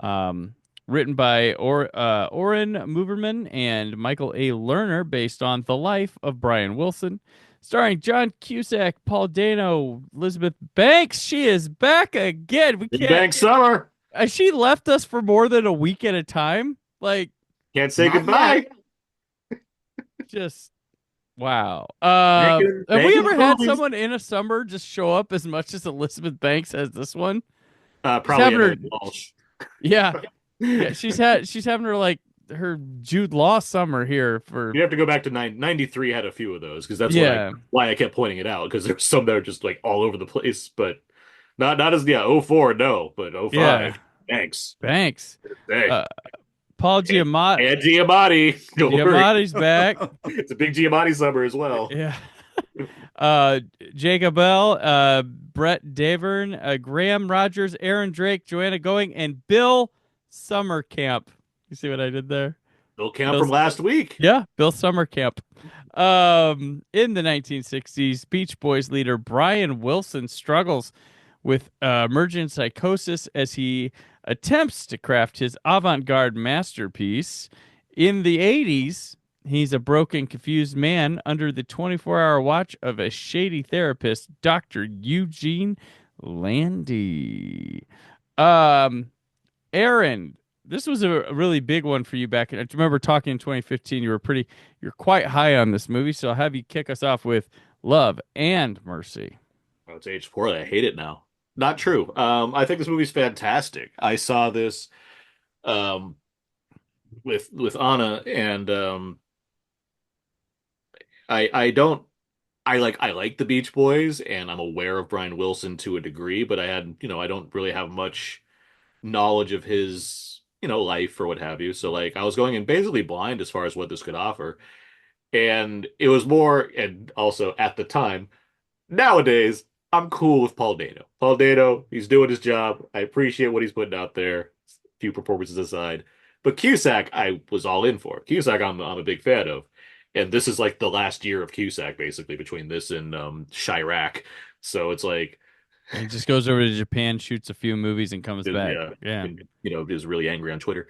Written by Oren Moverman and Michael A. Lerner, based on the life of Brian Wilson. Starring John Cusack, Paul Dano, Elizabeth Banks. She is back again. We can't. Banks Summer. She left us for more than a week at a time. Like, can't say goodbye. Just wow. Have we ever had someone in a summer just show up as much as Elizabeth Banks as this one? Probably Walsh. Yeah. Yeah, she's having her Jude Law summer here for. You have to go back to 93. Had a few of those because that's why I kept pointing it out, because there's some that are just like all over the place, but not as 04 no, but 05. Yeah. Banks. Hey. Paul Giamatti. And Giamatti. Giamatti's back. It's a big Giamatti summer as well. Yeah. Jacob Bell, Brett Davern, Graham Rogers, Aaron Drake, Joanna Going, and Bill Summercamp. You see what I did there? Bill Camp from last week. Yeah, Bill Summercamp. In the 1960s, Beach Boys leader Brian Wilson struggles with emergent psychosis as he attempts to craft his avant-garde masterpiece. In the 80s, he's a broken, confused man under the 24-hour watch of a shady therapist, Dr. Eugene Landy. Aaron, this was a really big one for you back. I remember talking in 2015. You're quite high on this movie, so I'll have you kick us off with Love and Mercy. Oh, it's age poorly. I hate it now. Not true. I think this movie's fantastic. I saw this with Anna, and I like the Beach Boys, and I'm aware of Brian Wilson to a degree, but I don't really have much knowledge of his life or what have you. So like I was going in basically blind as far as what this could offer. And it was more, and also at the time, nowadays, I'm cool with Paul Dano. Paul Dano, he's doing his job. I appreciate what he's putting out there, few performances aside. But Cusack, I was all in for. Cusack, I'm a big fan of. And this is like the last year of Cusack, basically, between this and Chirac. So it's like, he just goes over to Japan, shoots a few movies, and comes back. Yeah. And, is really angry on Twitter.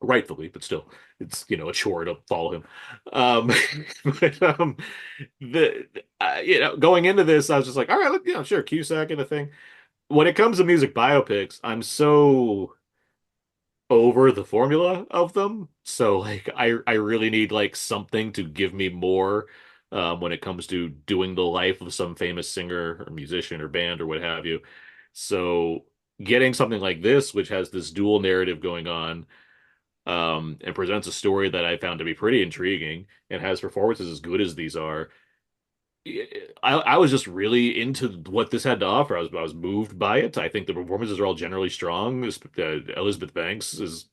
Rightfully, but still, it's a chore to follow him. But going into this, I was just like, all right, look, sure, Cusack and a thing. When it comes to music biopics, I'm so over the formula of them. So like, I really need like something to give me more when it comes to doing the life of some famous singer or musician or band or what have you. So getting something like this, which has this dual narrative going on, and presents a story that I found to be pretty intriguing and has performances as good as these are. I was just really into what this had to offer. I was moved by it. I think the performances are all generally strong. Elizabeth Banks is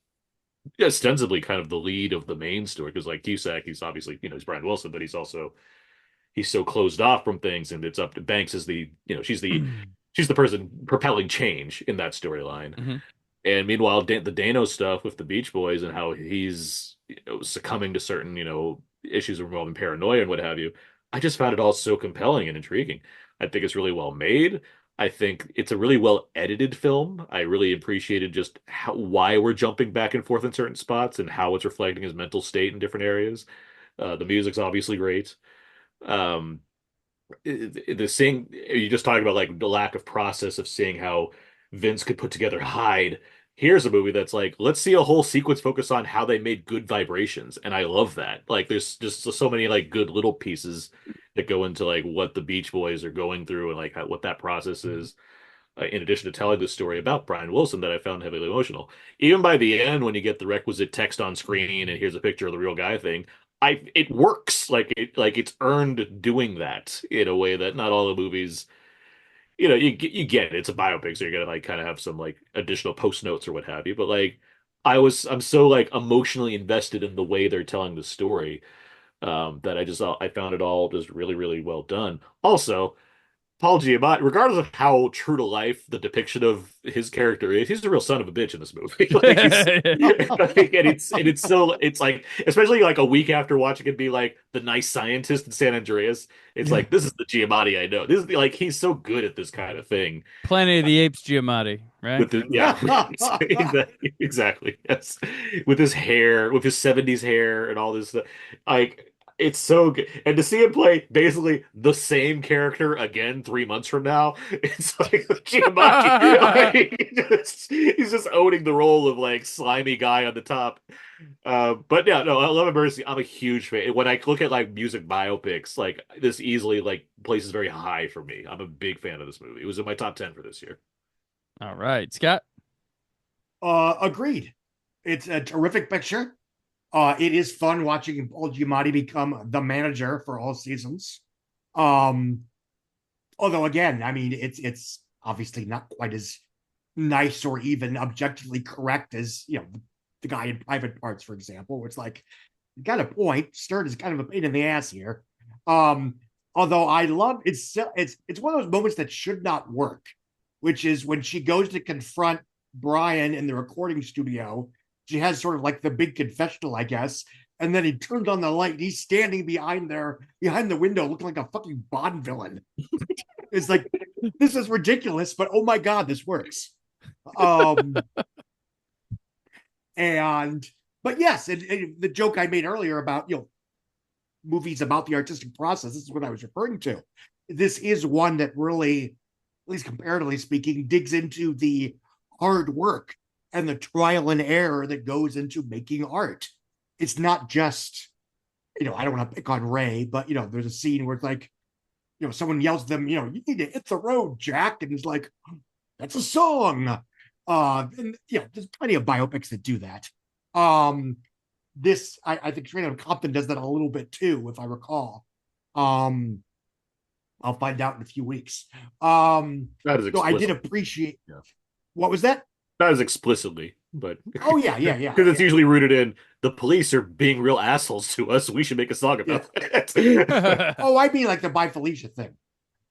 ostensibly kind of the lead of the main story because like Cusack, he's obviously he's Brian Wilson, but he's so closed off from things, and it's up to Banks as the she's the person propelling change in that storyline. Mm-hmm. And meanwhile, the Dano stuff with the Beach Boys and how he's succumbing to certain issues involving paranoia and what have you, I just found it all so compelling and intriguing. I think it's really well made. I think it's a really well edited film. I really appreciated just why we're jumping back and forth in certain spots and how it's reflecting his mental state in different areas. The music's obviously great. The seeing you just talking about like the lack of process of seeing how Vince could put together Hyde. Here's a movie that's like, let's see a whole sequence focus on how they made good vibrations, and I love that. Like, there's just so many like good little pieces that go into like what the Beach Boys are going through and like what that process is. In addition to telling the story about Brian Wilson that I found heavily emotional. Even by the end, when you get the requisite text on screen and here's a picture of the real guy thing, it works. It's earned doing that in a way that not all the movies. You get it. It's a biopic, so you're gonna like kind of have some like additional post notes or what have you. But like, I'm so like emotionally invested in the way they're telling the story that I found it all just really, really well done. Also, Paul Giamatti, regardless of how true to life the depiction of his character is, he's a real son of a bitch in this movie. It's like, especially like a week after watching it be like the nice scientist in San Andreas, it's like, this is the Giamatti I know. This is like, he's so good at this kind of thing. Planet of the Apes Giamatti, right? Exactly. Yes. With his hair, with his 70s hair and all this stuff. Like, it's so good. And to see him play basically the same character again 3 months from now, it's like Giamatti. He's just owning the role of like slimy guy on the top. But yeah, no, I Love and Mercy. I'm a huge fan. When I look at like music biopics, like this easily like places very high for me. I'm a big fan of this movie. It was in my top 10 for this year. All right, Scott. Agreed. It's a terrific picture. It is fun watching Paul Giamatti become the manager for all seasons. Although again, I mean, it's obviously not quite as nice or even objectively correct as the guy in Private Parts, for example, where it's like, you got a point. Sturt is kind of a pain in the ass here. Although I love it's one of those moments that should not work, which is when she goes to confront Brian in the recording studio. She has sort of like the big confessional, I guess. And then he turns on the light. And he's standing behind the window looking like a fucking Bond villain. It's like, this is ridiculous, but oh my God, this works. But yes, the joke I made earlier about, movies about the artistic process, this is what I was referring to. This is one that really, at least comparatively speaking, digs into the hard work and the trial and error that goes into making art. It's not just, I don't want to pick on Ray, but, there's a scene where it's like, someone yells at them, you need to hit the road, Jack. And he's like, that's a song. And, there's plenty of biopics that do that. This, I think Straight Outta Compton does that a little bit too, if I recall. I'll find out in a few weeks. That is explicit. I did appreciate, what was that? Not as explicitly, but Oh yeah, yeah, yeah. because it's usually rooted in the police are being real assholes to us. We should make a song about that. Oh, I mean like the By Felicia thing.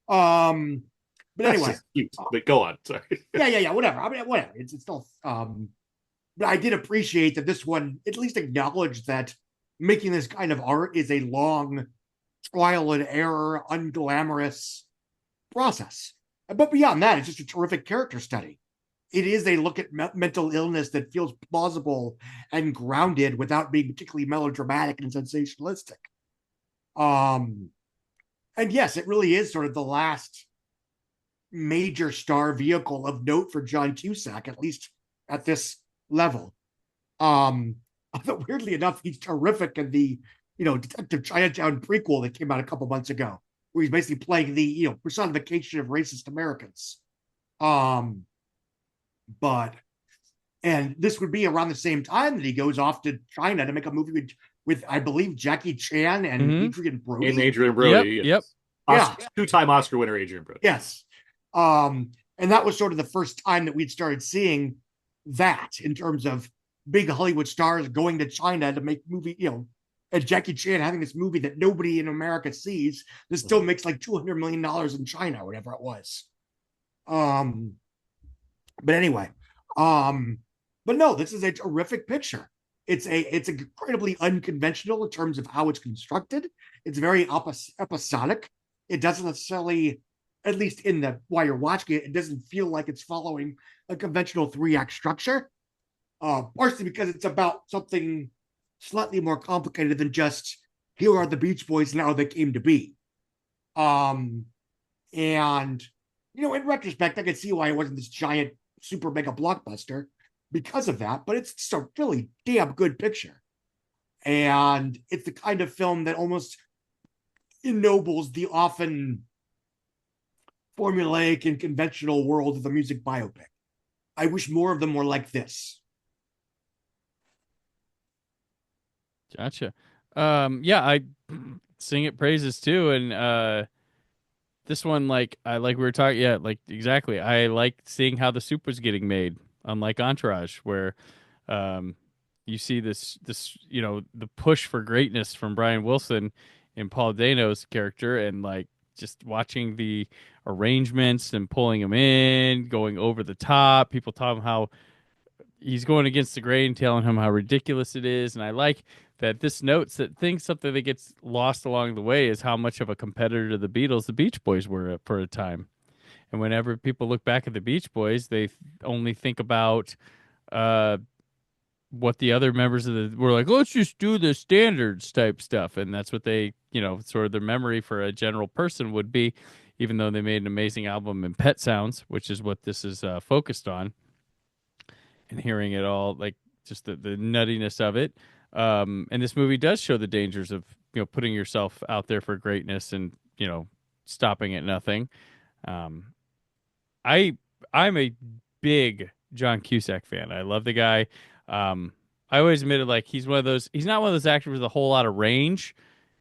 But That's anyway, just cute. But go on. Sorry. yeah, whatever. I mean, whatever. It's still. But I did appreciate that this one at least acknowledged that making this kind of art is a long trial and error, unglamorous process. But beyond that, it's just a terrific character study. It is a look at mental illness that feels plausible and grounded without being particularly melodramatic and sensationalistic. And yes, it really is sort of the last major star vehicle of note for John Cusack, at least at this level. Although weirdly enough, he's terrific in the Detective Chinatown prequel that came out a couple months ago, where he's basically playing the personification of racist Americans. But this would be around the same time that he goes off to China to make a movie with I believe Jackie Chan and Adrian Brody. And Adrian Brody. Yep. Yeah. Two-time Oscar winner Adrian Brody. Yes. And that was sort of the first time that we'd started seeing that in terms of big Hollywood stars going to China to make movie, and Jackie Chan having this movie that nobody in America sees that still makes like $200 million in China, whatever it was. But anyway, but no, this is a terrific picture. It's incredibly unconventional in terms of how it's constructed. It's very episodic. It doesn't necessarily, at least while you're watching it, it doesn't feel like it's following a conventional 3-act structure. Partially because it's about something slightly more complicated than just here are the Beach Boys and how they came to be. And in retrospect, I could see why it wasn't this giant super mega blockbuster because of that, but it's just a really damn good picture. And it's the kind of film that almost ennobles the often formulaic and conventional world of the music biopic. I wish more of them were like this. Gotcha. Yeah, I sing it praises too, and this one, like we were talking, yeah, like exactly. I like seeing how the soup was getting made, unlike Entourage, where you see this the push for greatness from Brian Wilson in Paul Dano's character, and like just watching the arrangements and pulling him in, going over the top. People telling him how he's going against the grain, telling him how ridiculous it is, and I like that this notes that something that gets lost along the way is how much of a competitor to the Beatles the Beach Boys were for a time. And whenever people look back at the Beach Boys, they only think about what the other members of were like, let's just do the standards type stuff. And that's what they, sort of their memory for a general person would be, even though they made an amazing album in Pet Sounds, which is what this is focused on. And hearing it all, like just the nuttiness of it. And this movie does show the dangers of, putting yourself out there for greatness and, stopping at nothing. I'm a big John Cusack fan. I love the guy. I always admitted like he's not one of those actors with a whole lot of range.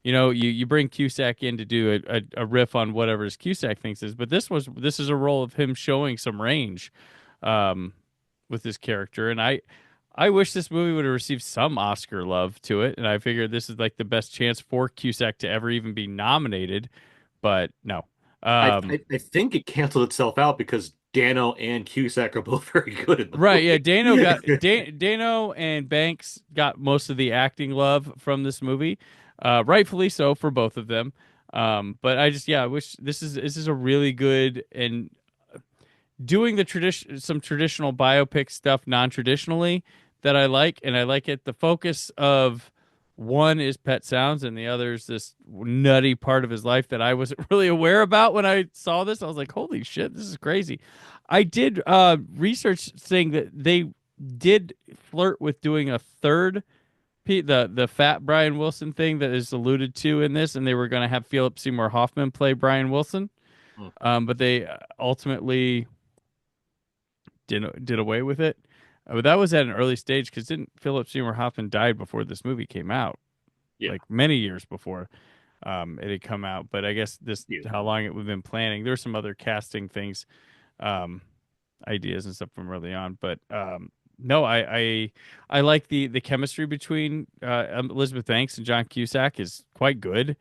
You bring Cusack in to do a riff on whatever his Cusack thinks is, but this is a role of him showing some range with his character. And I wish this movie would have received some Oscar love to it, and I figured this is like the best chance for Cusack to ever even be nominated, but no. I think it canceled itself out because Dano and Cusack are both very good at the right. movie. Yeah, Dano and Banks got most of the acting love from this movie, rightfully so for both of them. But I wish this is a really good and doing some traditional biopic stuff non-traditionally that I like, and I like it. The focus of one is Pet Sounds, and the other is this nutty part of his life that I wasn't really aware about when I saw this. I was like, holy shit, this is crazy. I did research saying that they did flirt with doing a third, the fat Brian Wilson thing that is alluded to in this, and they were going to have Philip Seymour Hoffman play Brian Wilson, but they ultimately did away with it. But that was at an early stage because didn't Philip Seymour Hoffman died before this movie came out? Yeah. Like many years before it had come out. But I guess how long it we've been planning. There were some other casting things, ideas and stuff from early on. But no, I like the chemistry between Elizabeth Banks and John Cusack is quite good.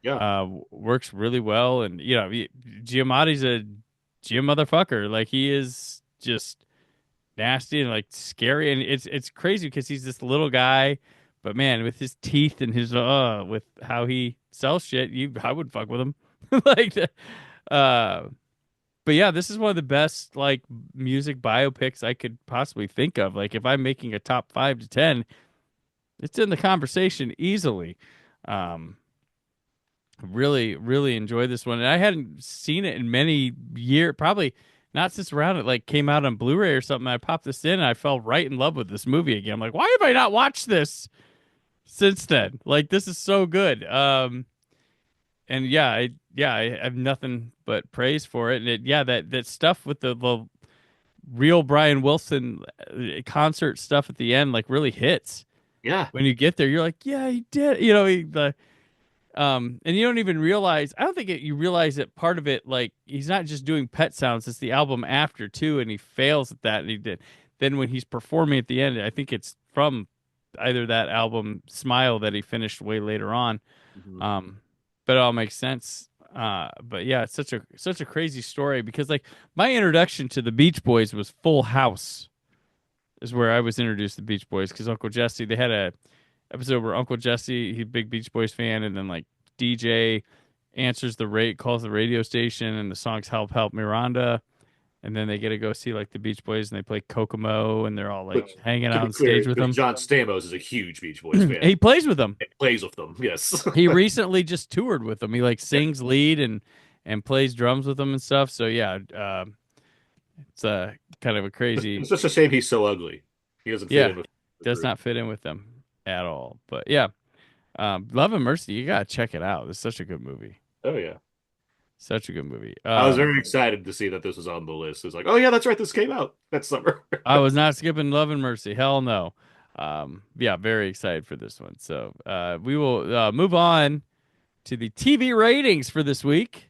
Yeah. Works really well, and Giamatti's a Gia motherfucker. Like he is just nasty and like scary, and it's crazy because he's this little guy, but man, with his teeth and his with how he sells shit, I would fuck with him. like, but yeah, this is one of the best like music biopics I could possibly think of. Like if I'm making a top 5 to 10, it's in the conversation easily. Really, really enjoyed this one, and I hadn't seen it in many years. Probably not since around it like came out on Blu-ray or something. I popped this in, and I fell right in love with this movie again. I'm like, why have I not watched this since then? Like, this is so good. And I have nothing but praise for it. And that stuff with the real Brian Wilson concert stuff at the end, like, really hits. Yeah. When you get there, you're like, yeah, he did. And you don't even realize. I don't think you realize that part of it, like he's not just doing pet sounds. It's the album after too, and he fails at that. And he did. Then when he's performing at the end, I think it's from either that album Smile that he finished way later on. Mm-hmm. But it all makes sense. But yeah, it's such a crazy story because like my introduction to the Beach Boys was Full House, is where I was introduced to the Beach Boys because Uncle Jesse, they had a episode where Uncle Jesse, he's a big Beach Boys fan, and then like DJ answers calls the radio station, and the songs Help Miranda, and then they get to go see like the Beach Boys, and they play Kokomo, and they're all like hanging out on stage with them. John Stamos is a huge Beach Boys fan. He plays with them. He plays with them, yes. He recently just toured with them. He like sings lead and plays drums with them and stuff. So yeah, it's kind of a crazy. It's just a shame he's so ugly. He doesn't fit in with does not fit in with them at all. But yeah, Love and Mercy, you gotta check it out. It's such a good movie. Oh yeah, such a good movie. I was very excited to see that this was on the list. It's like, oh yeah, that's right, this came out that summer. I was not skipping Love and Mercy. Hell no. Yeah, very excited for this one. So we will move on to the TV ratings for this week.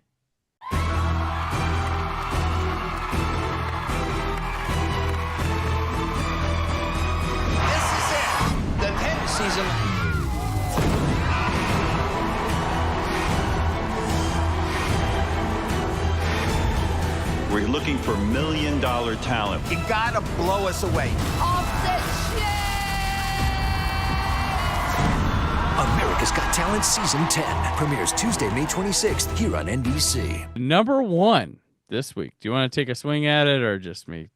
Season. We're looking for $1 million talent. You gotta blow us away. America's Got Talent Season 10 premieres Tuesday, May 26th here on NBC. Number 1 this week. Do you want to take a swing at it or just me?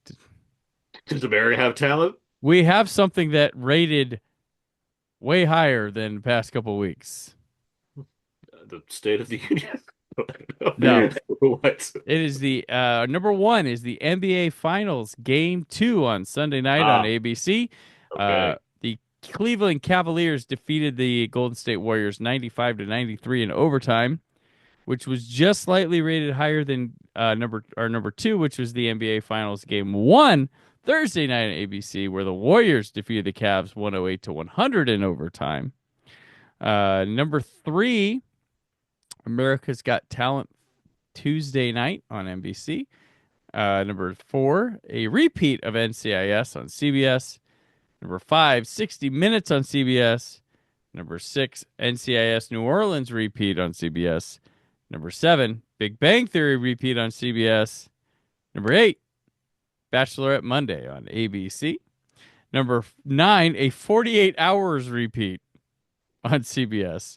Does America have talent? We have something that rated way higher than the past couple of weeks. The State of the Union? No. What? It is the number 1 is the NBA Finals Game 2 on Sunday night on ABC. Okay. The Cleveland Cavaliers defeated the Golden State Warriors 95-93 in overtime, which was just slightly rated higher than number 2, which was the NBA Finals Game 1 Thursday night on ABC, where the Warriors defeated the Cavs 108-100 in overtime. Number 3, America's Got Talent Tuesday night on NBC. Number 4, a repeat of NCIS on CBS. Number 5, 60 Minutes on CBS. Number 6, NCIS New Orleans repeat on CBS. Number 7, Big Bang Theory repeat on CBS. Number 8, Bachelorette Monday on ABC. Number 9, a 48 Hours repeat on CBS.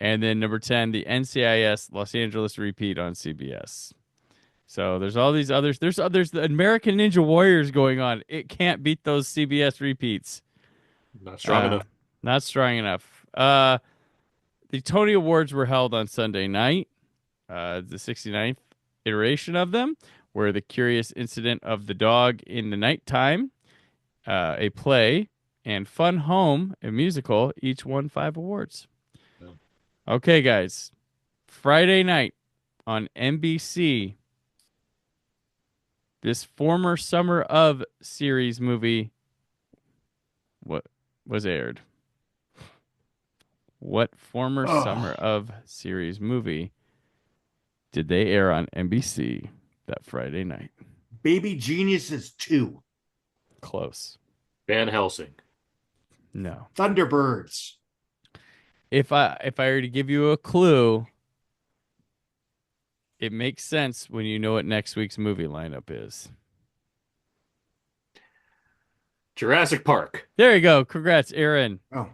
And then number 10, the NCIS Los Angeles repeat on CBS. So there's all these others. There's the American Ninja Warriors going on. It can't beat those CBS repeats. Not strong enough. Not strong enough. The Tony Awards were held on Sunday night, the 69th iteration of them, where The Curious Incident of the Dog in the Nighttime, a play, and Fun Home, a musical, each won 5 awards. Yeah. Okay, guys. Friday night on NBC, this former Summer of series movie was aired. What former Summer of series movie did they air on NBC that Friday night? Baby Geniuses 2. Close. Van Helsing. No. Thunderbirds. If I were to give you a clue, it makes sense when you know what next week's movie lineup is. Jurassic Park. There you go. Congrats, Aaron. Oh.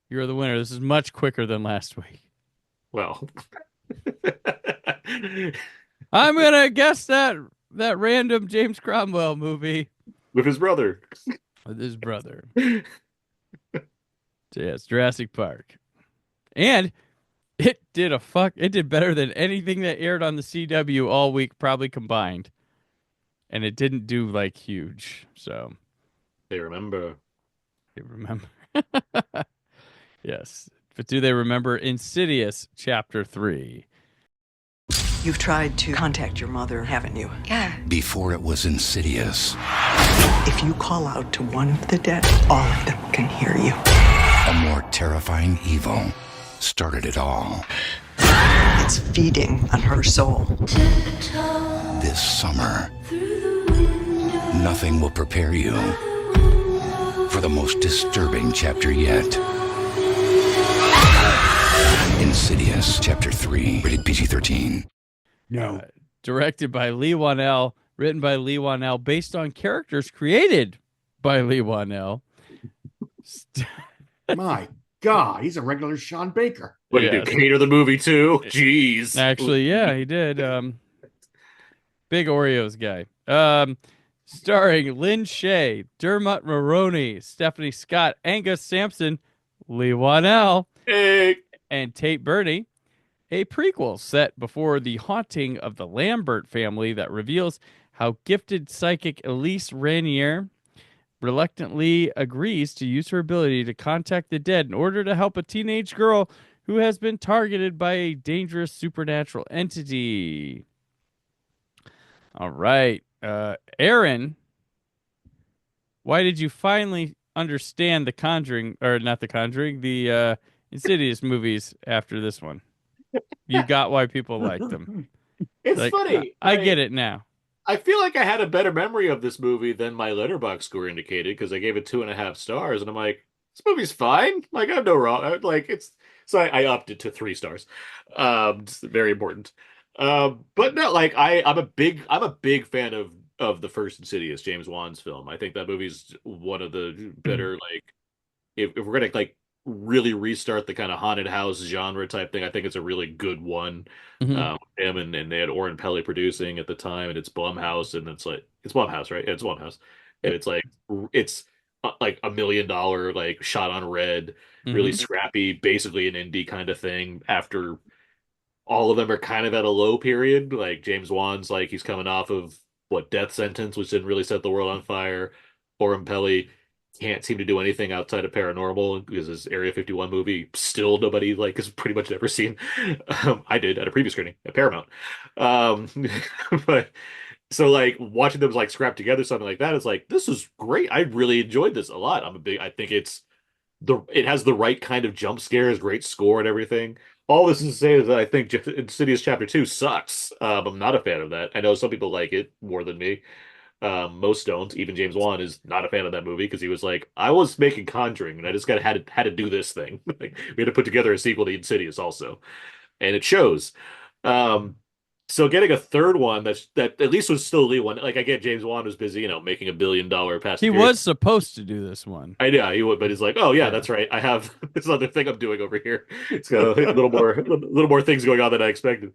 You're the winner. This is much quicker than last week. Well. I'm going to guess that random James Cromwell movie. With his brother. With his brother. So yes, Jurassic Park. And it did better than anything that aired on the CW all week, probably combined. And it didn't do like huge. So they remember. Yes. But do they remember Insidious Chapter 3? You've tried to contact your mother, haven't you? Yeah. Before it was Insidious. If you call out to one of the dead, all of them can hear you. A more terrifying evil started it all. It's feeding on her soul. This summer, nothing will prepare you for the most disturbing chapter yet. Insidious Chapter 3, rated PG-13. No. Directed by Lee Wanell, written by Lee Wanell, based on characters created by Lee Wanell. My God, he's a regular Sean Baker. What did he do? Cater the movie too? Jeez. Actually, yeah, he did. Big Oreos guy. Starring Lynn Shay, Dermot Mulroney, Stephanie Scott, Angus Sampson, Lee Wanell, and Tate Burney. A prequel set before the haunting of the Lambert family that reveals how gifted psychic Elise Ranier reluctantly agrees to use her ability to contact the dead in order to help a teenage girl who has been targeted by a dangerous supernatural entity. All right. Aaron, why did you finally understand The Conjuring, or not The Conjuring, the Insidious movies after this one? You got why people like them. It's funny. I get it now. I feel like I had a better memory of this movie than my Letterboxd score indicated because I gave it 2.5 stars, and I'm like, this movie's fine. Like, I have no wrong. Like, it's so I upped it to 3 stars. It's very important. But no, like I'm a big fan of the first Insidious, James Wan's film. I think that movie's one of the better like if we're gonna like really restart the kind of haunted house genre type thing. I think it's a really good one. Him and they had Oren Peli producing at the time, and it's Blumhouse, and it's Blumhouse, right? Yeah, it's Blumhouse, and it's like $1 million like shot on red, really scrappy, basically an indie kind of thing. After all of them are kind of at a low period, like James Wan's like he's coming off of Death Sentence, which didn't really set the world on fire. Oren Peli can't seem to do anything outside of paranormal because his Area 51 movie still nobody like has pretty much never seen. I did at a previous screening at Paramount. But so like watching them like scrap together something like that is like, this is great. I really enjoyed this a lot. I think it has the right kind of jump scares, great score and everything. All this is to say is that I think Insidious Chapter 2 sucks. I'm not a fan of that. I know some people like it more than me. Most don't. Even James Wan is not a fan of that movie because he was like, I was making Conjuring and I just had to do this thing. Like, we had to put together a sequel to Insidious also, and it shows. So getting a third one that at least was still Lee one. Like I get James Wan was busy, making $1 billion Fast. He was supposed to do this one. I know he would, but he's like, oh yeah, that's right. I have this other thing I'm doing over here. It's got a little more things going on than I expected.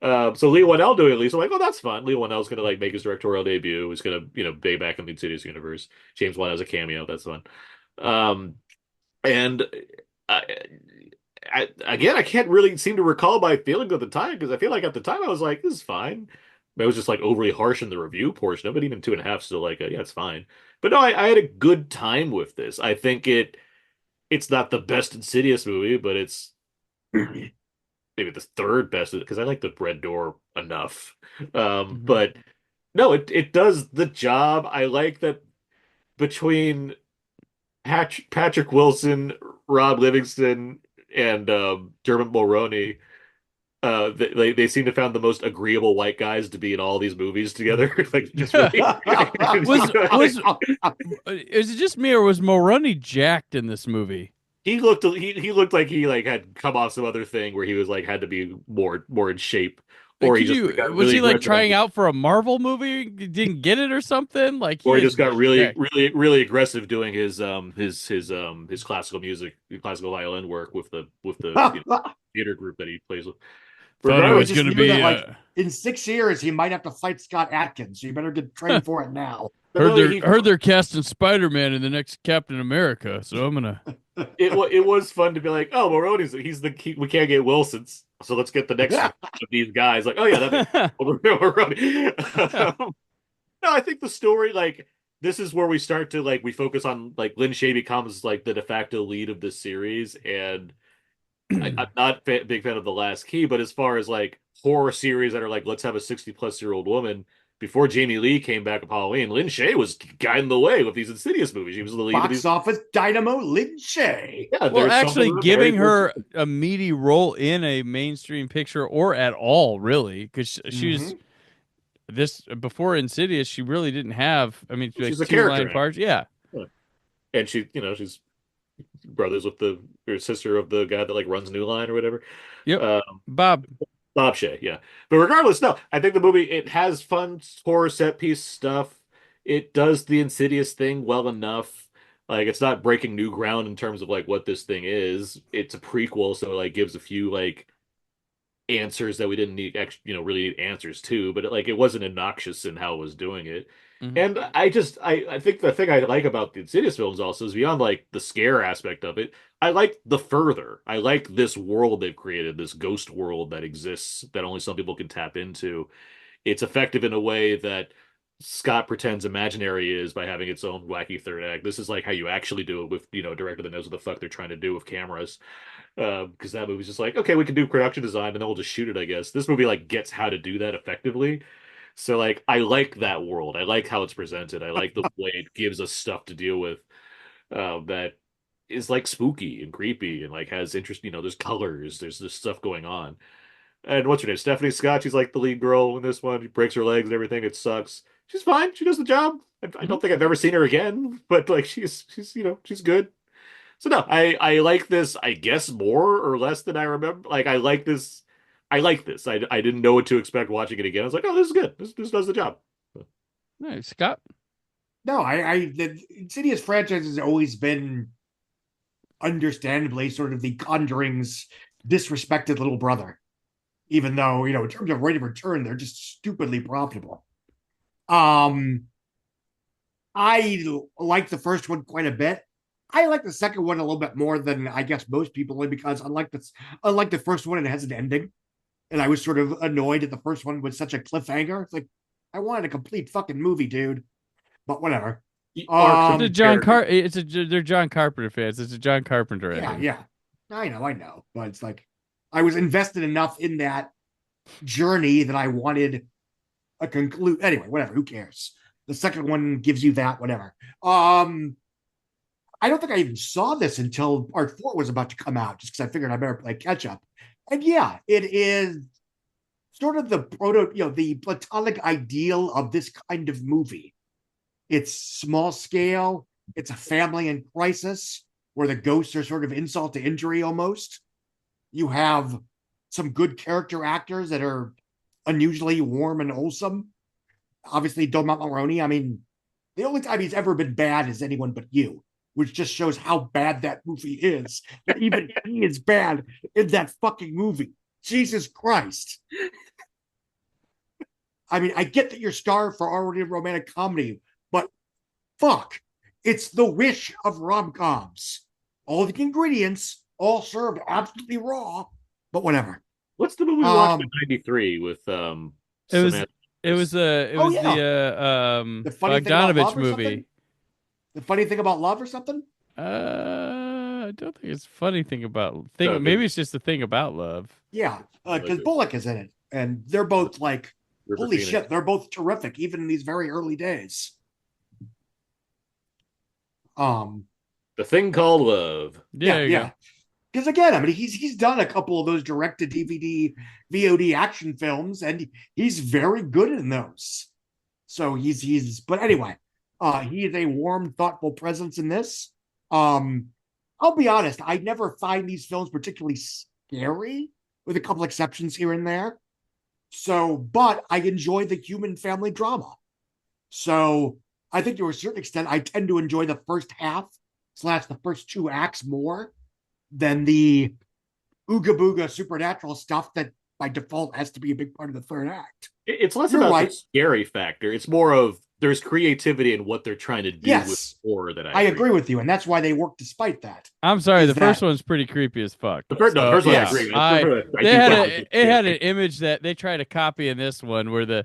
So Lee Wanell doing at least, I'm like, oh, that's fun. Lee Wanell's gonna like make his directorial debut. He's gonna, be back in the Insidious universe. James Wan has a cameo. That's fun. And again, I can't really seem to recall my feelings at the time because I feel like at the time I was like, this is fine. I was just like overly harsh in the review portion of it. Even 2.5 still like, yeah, it's fine. But no, I had a good time with this. I think it's not the best Insidious movie, but it's maybe the third best because I like the Red Door enough. But no, it does the job. I like that between Patrick Wilson, Rob Livingston, and Dermot Mulroney, They seem to found the most agreeable white guys to be in all these movies together. Like, just really. Is it just me, or was Mulroney jacked in this movie? He looked like he like had come off some other thing where he was like had to be more in shape, or he just got was really he like aggressive. trying out for a Marvel movie? Didn't get it or something? Like Or he just got really jacked. really aggressive doing his classical music, classical violin work with the theater group that he plays with. Thought it was just going to knew be. that, like, in 6 years he might have to fight Scott Adkins, so you better get trained for it now. Heard they're casting Spider-Man in the next Captain America, so I'm gonna. It was fun to be like, oh, Maroney's we can't get Wilson's, so let's get the next one of these guys. Like, oh yeah, that Maroney. No, I think the story, like, this is where we start to like we focus on like Lin Shaye becomes like the de facto lead of this series, and I'm not big fan of The Last Key, but as far as like horror series that are like, let's have a 60-plus-year-old woman. Before Jamie Lee came back with Halloween, Lin Shaye was guiding the way with these Insidious movies. She was the lead of Box these. office dynamo Lin Shaye. Yeah, Well, actually, giving her person. a meaty role in a mainstream picture or at all, really, because she was this before Insidious. She really didn't have. I mean, She's like a character two-line parts. Yeah, and she's brothers with her sister of the guy that like runs New Line or whatever. Yep, Bob Shaye, yeah. But regardless, no, I think the movie, it has fun horror set piece stuff. It does the Insidious thing well enough. Like, it's not breaking new ground in terms of like what this thing is. It's a prequel, so it like gives a few like answers that we didn't need really need answers to, but it wasn't obnoxious in how it was doing it. And I think the thing I like about the Insidious films also is beyond like the scare aspect of it. I like the further. I like this world they've created, this ghost world that exists that only some people can tap into. It's effective in a way that Scott pretends imaginary is by having its own wacky third act. This is like how you actually do it with, a director that knows what the fuck they're trying to do with cameras. Because that movie's just like, okay, we can do production design and then we'll just shoot it, I guess. This movie like gets how to do that effectively. So like I like that world. I like how it's presented. I like the way it gives us stuff to deal with that is like spooky and creepy and like has interest. There's colors, there's this stuff going on. And what's her name? Stephanie Scott. She's like the lead girl in this one. She breaks her legs and everything. It sucks. She's fine. She does the job. I don't think I've ever seen her again, but like she's good. So no, I like this, I guess, more or less than I remember. Like I like this. I didn't know what to expect watching it again. I was like, oh, this is good. This does the job. Nice, Scott. No, the Insidious franchise has always been, understandably, sort of the Conjuring's disrespected little brother. Even though, in terms of rate of return, they're just stupidly profitable. I like the first one quite a bit. I like the second one a little bit more than I guess most people, only because unlike the first one, it has an ending. And I was sort of annoyed at the first one with such a cliffhanger. It's like, I wanted a complete fucking movie, dude. But whatever. They're John Carpenter fans. It's a John Carpenter ending. Yeah. I know. But it's like, I was invested enough in that journey that I wanted a conclude. Anyway, whatever. Who cares? The second one gives you that, whatever. I don't think I even saw this until Part 4 was about to come out, just because I figured I better play catch up. And yeah, it is sort of the the platonic ideal of this kind of movie. It's small scale. It's a family in crisis where the ghosts are sort of insult to injury almost. You have some good character actors that are unusually warm and wholesome. Obviously, Dermot Mulroney. I mean, the only time he's ever been bad is Anyone But You, which just shows how bad that movie is. That even he is bad in that fucking movie. Jesus Christ. I mean, I get that you're starved for R-rated romantic comedy, but fuck, it's the wish of rom-coms. All the ingredients, all served absolutely raw, but whatever. What's the movie we watched in '93 with It was the Bogdanovich movie. The Funny Thing About Love or something? I don't think it's funny thing about thing. Maybe it's just the thing about love. Yeah, because Bullock is in it, and they're both like, holy shit, they're both terrific, even in these very early days. The Thing Called Love. Yeah. Because again, I mean, he's done a couple of those direct to DVD, VOD action films, and he's very good in those. So but anyway, he is a warm, thoughtful presence in this. I'll be honest, I never find these films particularly scary, with a couple exceptions here and there. So, but I enjoy the human family drama. So I think to a certain extent, I tend to enjoy the first half / the first 2 acts more than the ooga booga supernatural stuff that by default has to be a big part of the third act. It's less You're about right. the scary factor. It's more of there's creativity in what they're trying to do with horror that I agree with you, and that's why they work despite that. I'm sorry, Is the first that- one's pretty creepy as fuck. The first one, yeah, I agree. it had an image that they tried to copy in this one, where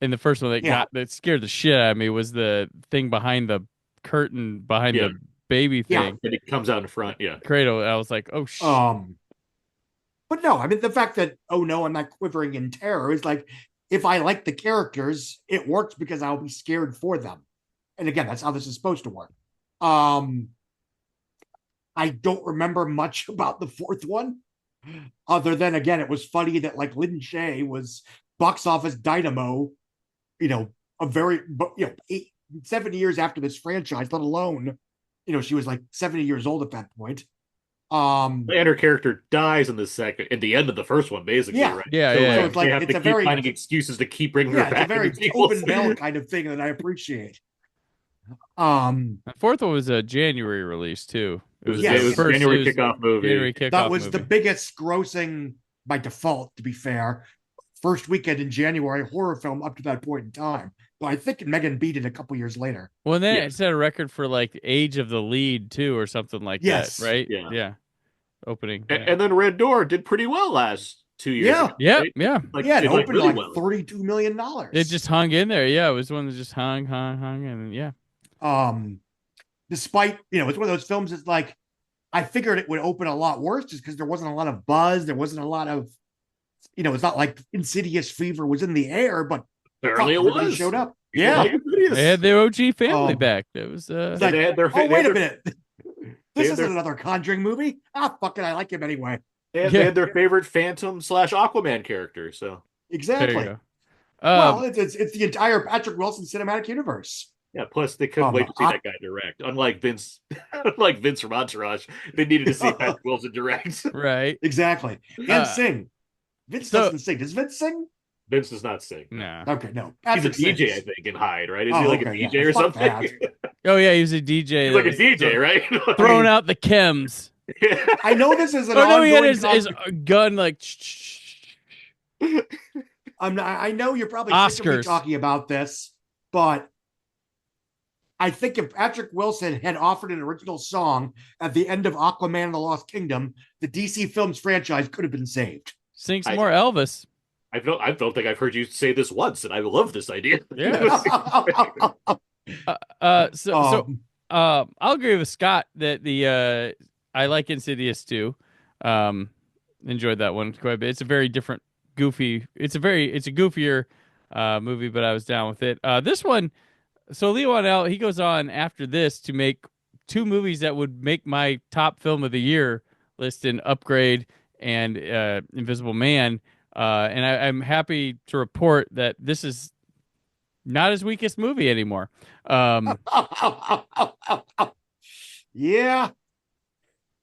in the first one that scared the shit out of me was the thing behind the curtain behind the baby thing. And it comes out in front, Cradle. I was like, oh shit. But no, I mean the fact that I'm not quivering in terror is like, if I like the characters, it works because I'll be scared for them. And again, that's how this is supposed to work. I don't remember much about the fourth one, other than again, it was funny that like Lynn Shay was box office dynamo, a very 7 years after this franchise, let alone, she was like 70 years old at that point. And her character dies in the end of the first one, basically, right? Yeah. So it's like, they have it's to a keep finding excuses to keep bringing her back. It's a very Tobin Bell kind of thing that I appreciate. The fourth one was a January release too. It was January kickoff movie. That was the biggest grossing by default, to be fair. First weekend in January horror film up to that point in time. But I think Megan beat it a couple years later. Well, then it set a record for like age of the lead too, or something like that, right? Yeah. Opening. And then Red Door did pretty well last 2 years ago. Yeah. It opened really like well. $32 million. It just hung in there. Yeah, it was one that just hung, and yeah. Despite, it's one of those films that's like, I figured it would open a lot worse just because there wasn't a lot of buzz. There wasn't a lot of, it's not like Insidious fever was in the air, but apparently everybody was. showed up. Yeah. They had their OG family back. It was like, they had wait a minute. This isn't another Conjuring movie. Fuck it, I like him anyway. They had their favorite Phantom / Aquaman character, so exactly. Well, it's the entire Patrick Wilson cinematic universe. Yeah, plus they couldn't wait to see that guy direct. Unlike Vince from Entourage, they needed to see Patrick Wilson direct. Right. Exactly. And sing. Vince doesn't sing. Does Vince sing? Vince does not sing. No. Okay, no. He's a DJ, I think, in Hyde, right? Is he like a DJ or something? Oh yeah, he was a DJ. He's like a DJ, right? Throwing out the chems. I know this is an he had his gun like. I know you're probably sick of me talking about this, but I think if Patrick Wilson had offered an original song at the end of Aquaman and the Lost Kingdom, the DC Films franchise could have been saved. Sing some more Elvis. I don't think I've heard you say this once, and I love this idea. Yeah. I'll agree with Scott that I like Insidious too. Enjoyed that one quite a bit. It's a very different, goofy. It's a goofier movie, but I was down with it. This one, so Lee Whannell, he goes on after this to make 2 movies that would make my top film of the year list in Upgrade and Invisible Man. And I'm happy to report that this is not his weakest movie anymore. Yeah.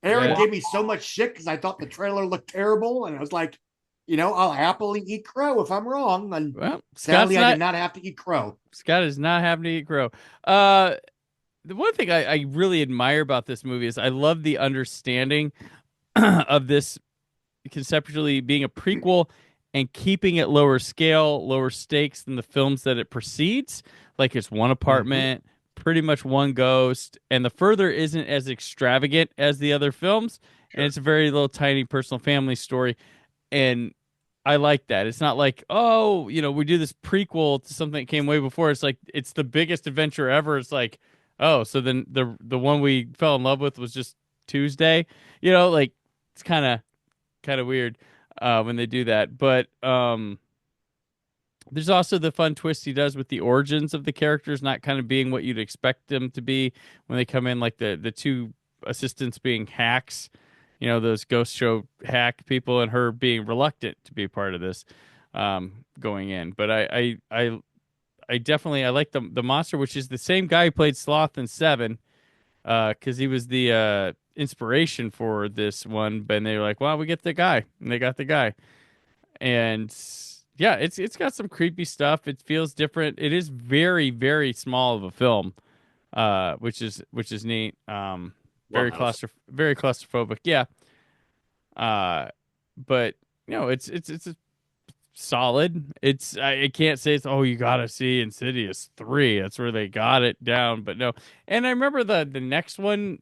Aaron gave me so much shit because I thought the trailer looked terrible, and I was like, I'll happily eat crow if I'm wrong. And sadly, I did not have to eat crow. Scott is not having to eat crow. The one thing I really admire about this movie is I love the understanding of this conceptually being a prequel and keeping it lower scale, lower stakes than the films that it precedes. Like it's one apartment, pretty much one ghost, and the further isn't as extravagant as the other films. And it's a very little tiny personal family story. And I like that. It's not like, we do this prequel to something that came way before. It's like, it's the biggest adventure ever. It's like, oh, so then the one we fell in love with was just Tuesday. It's kind of weird when they do that. But there's also the fun twist he does with the origins of the characters not kind of being what you'd expect them to be when they come in, like the 2 assistants being hacks. those ghost show hack people, and her being reluctant to be part of this going in. But I definitely like the monster, which is the same guy who played Sloth in Seven, because he was the inspiration for this one. But they were like, well, we get the guy, and they got the guy. And yeah, it's got some creepy stuff. It feels different. It is very, very small of a film, which is neat. Very very claustrophobic. Yeah. But it's a solid. I can't say it's you gotta see Insidious 3. That's where they got it down. But no. And I remember the next one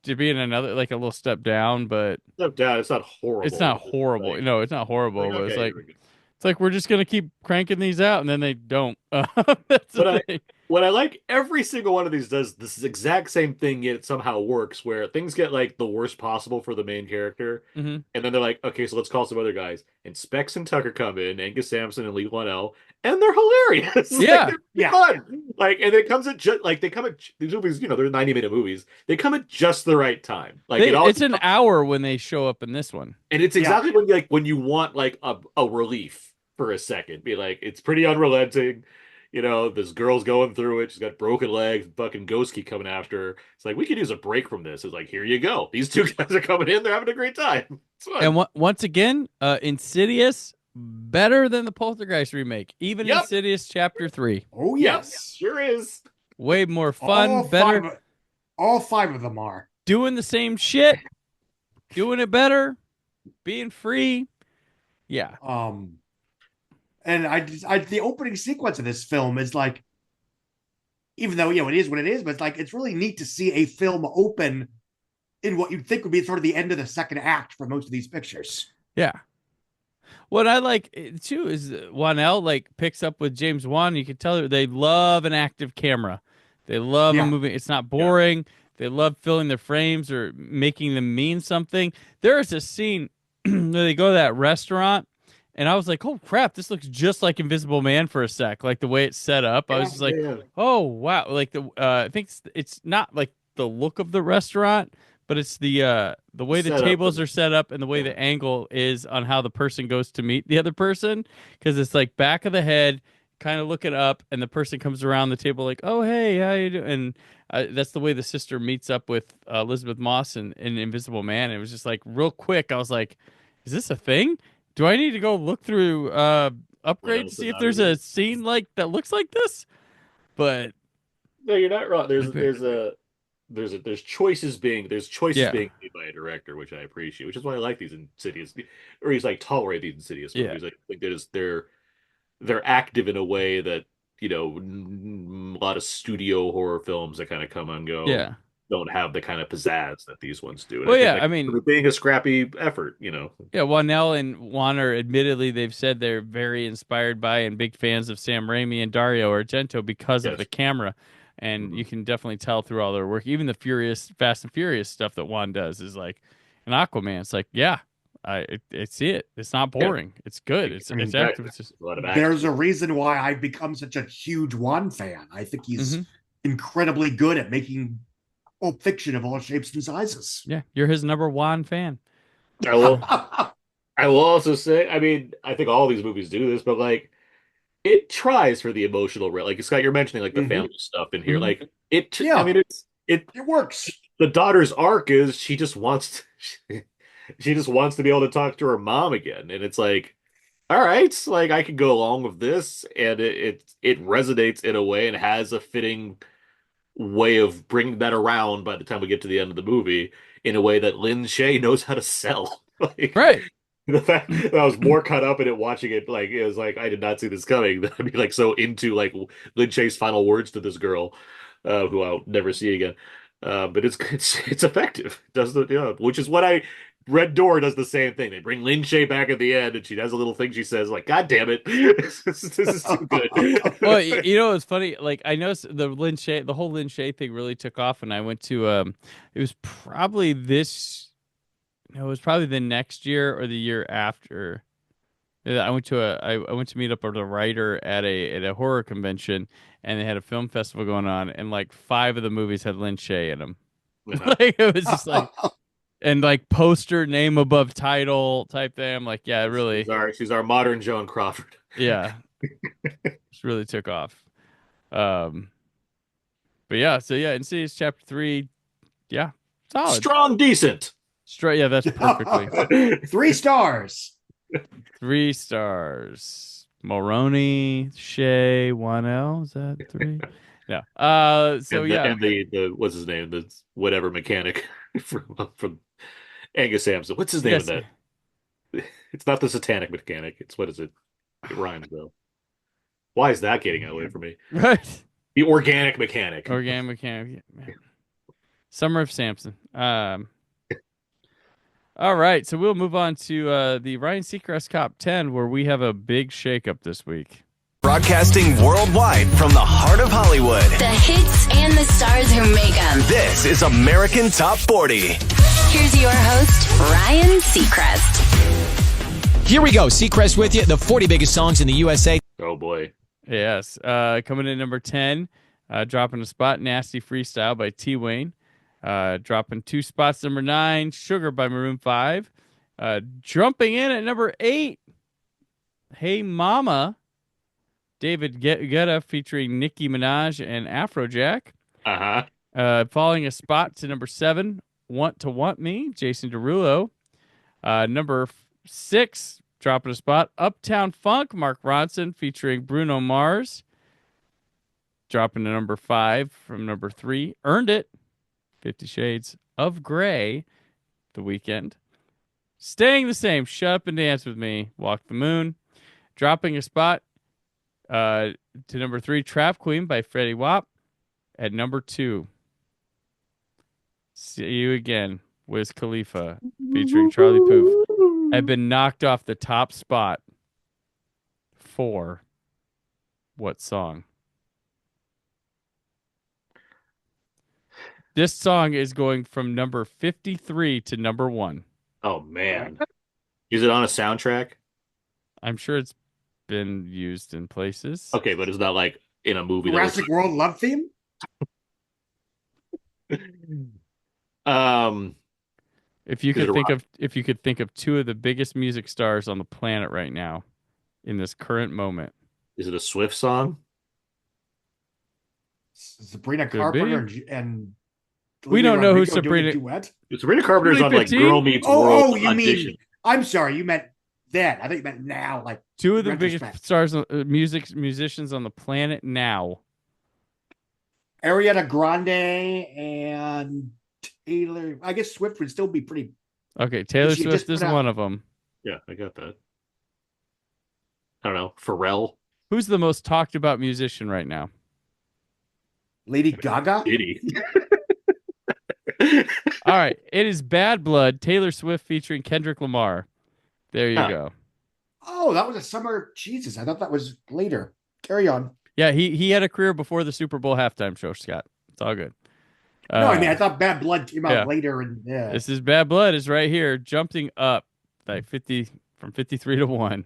to be in another, like, a little step down, but step down. It's not horrible. It's not horrible. Like, no, it's not horrible. like, But okay, it's like we're just gonna keep cranking these out, and then they don't. That's the thing. What I like, every single one of these does this exact same thing, yet it somehow works, where things get like the worst possible for the main character, Mhm. and then they're like, okay, so let's call some other guys, and Specs and Tucker come in, Angus Sampson and Lee Wanell, and they're hilarious. Yeah. They're fun. Like, and it comes at they come at these movies, they're 90-minute movies. They come at just the right time. Like, It's an hour when they show up in this one, and it's exactly when you want like a relief for a second. Be like, it's pretty unrelenting. This girl's going through it. She's got broken legs. Fucking ghosts keep coming after her. It's like, we could use a break from this. It's like, here you go. These two guys are coming in. They're having a great time. It's fun. And once again, Insidious better than the Poltergeist remake, even Insidious Chapter 3. Oh yes, sure is. Way more fun, better. All five of them are doing the same shit, doing it better, being free. Yeah. And the opening sequence of this film is like, even though it is what it is, but it's like, it's really neat to see a film open in what you'd think would be sort of the end of the second act for most of these pictures. Yeah. What I like too is Wanell picks up with James Wan. You can tell they love an active camera. They love a movie. It's not boring. They love filling their frames or making them mean something. There is a scene where they go to that restaurant, and I was like, oh, crap, this looks just like Invisible Man for a sec. Like, the way it's set up. I was just like, oh, wow. Like, I think it's not like the look of the restaurant, but it's the way the tables are set up and the way the angle is on how the person goes to meet the other person. Because it's like back of the head, kind of looking up, and the person comes around the table like, oh, hey, how you doing? And that's the way the sister meets up with Elizabeth Moss in Invisible Man. It was just like real quick. I was like, is this a thing? Do I need to go look through Upgrade to see if there's a scene that looks like this? But no, you're not wrong. There's choices being made by a director, which I appreciate, which is why I like these Insidious, or he's like tolerate these Insidious movies. I think that they're active in a way that a lot of studio horror films that kind of come and go don't have the kind of pizzazz that these ones do. And I mean, being a scrappy effort, Yeah, Wanell and Warner, admittedly, they've said they're very inspired by and big fans of Sam Raimi and Dario Argento because of the camera. And you can definitely tell through all their work. Even the Fast and Furious stuff that Juan does is like an Aquaman. It's like, I see it. It's not boring. It's good. It's active. It's just there's a reason why I've become such a huge Juan fan. I think he's incredibly good at making Pulp Fiction of all shapes and sizes. Yeah, you're his number one fan. I will also say, I mean, I think all these movies do this, but like, it tries for the emotional, like Scott, you're mentioning like the family stuff in here. Like I mean, it works. The daughter's arc is she just wants to be able to talk to her mom again, and it's like, all right, like I could go along with this, and it resonates in a way and has a fitting way of bringing that around by the time we get to the end of the movie in a way that Lin Shaye knows how to sell. Right. The fact that I was more caught up in it watching it, like it was like I did not see this coming. That I'd be like so into like Lin Shaye's final words to this girl, who I'll never see again. But it's effective. It does which is what Red Door does the same thing. They bring Lin Shaye back at the end, and she does a little thing she says, like, God damn it, this is too good. Well, it's funny. Like I noticed the whole Lin Shaye thing really took off, and I went to it was probably the next year or the year after. I went to meet up with a writer at a horror convention, and they had a film festival going on, and like 5 of the movies had Lin Shaye in them. Like, it was just like, and like poster name above title type thing. I'm like, yeah, it really. She's our modern Joan Crawford. Yeah, she really took off. But yeah, so yeah, Insidious Chapter 3, yeah, solid, strong, decent. Straight, yeah, that's perfectly. 3 stars. 3 stars. Moroni, Shea, 1L. Is that 3? No. So and yeah, and the what's his name? The whatever mechanic from Angus Sampson. What's his name Yes. in that? It's not the satanic mechanic. It's what is it? It rhymes though. Why is that getting away from me? Right. The organic mechanic. Organic mechanic. Yeah. Summer of Samson. All right, so we'll move on to the Ryan Seacrest Top 10, where we have a big shakeup this week. Broadcasting worldwide from the heart of Hollywood. The hits and the stars who make them. This is American Top 40. Here's your host, Ryan Seacrest. Here we go. Seacrest with you. The 40 biggest songs in the USA. Oh, boy. Yes. Coming in number 10, dropping a spot, Nasty Freestyle by T-Wayne. Dropping 2 spots, number 9, Sugar by Maroon 5. Jumping in at number 8, Hey Mama, David Guetta featuring Nicki Minaj and Afrojack. Falling a spot to number 7, Want to Want Me, Jason Derulo. Number 6, dropping a spot, Uptown Funk, Mark Ronson featuring Bruno Mars. Dropping to number 5 from number 3, Earned It, 50 Shades of Grey, The Weeknd. Staying the same, Shut Up and Dance With Me, Walk the Moon. Dropping a spot to number 3, Trap Queen by Freddie Wap. At number 2, See You Again, Wiz Khalifa featuring Charlie Puth. Have been knocked off the top spot for what song? This song is going from number 53 to number 1. Oh, man. Is it on a soundtrack? I'm sure it's been used in places. Okay, but it's not like in a movie. Jurassic World love theme? If you could think of 2 of the biggest music stars on the planet right now in this current moment. Is it a Swift song? Sabrina Carpenter and we don't know who Sabrina. Sabrina Carpenter's on like Girl Meets World. You mean? I'm sorry, you meant then. I think you meant now. Like 2 of the biggest stars, musicians on the planet now. Ariana Grande and Taylor. I guess Swift would still be pretty. Okay, Taylor Swift is one of them. Yeah, I got that. I don't know. Pharrell. Who's the most talked about musician right now? Lady Gaga. Diddy. All right, it is Bad Blood, Taylor Swift featuring Kendrick Lamar. There you go. Oh, that was a summer. Jesus, I thought that was later. Carry on. Yeah, he had a career before the Super Bowl halftime show, Scott. It's all good. No, I mean, I thought Bad Blood came out later. And This is Bad Blood is right here, jumping up like 50 from 53 to 1.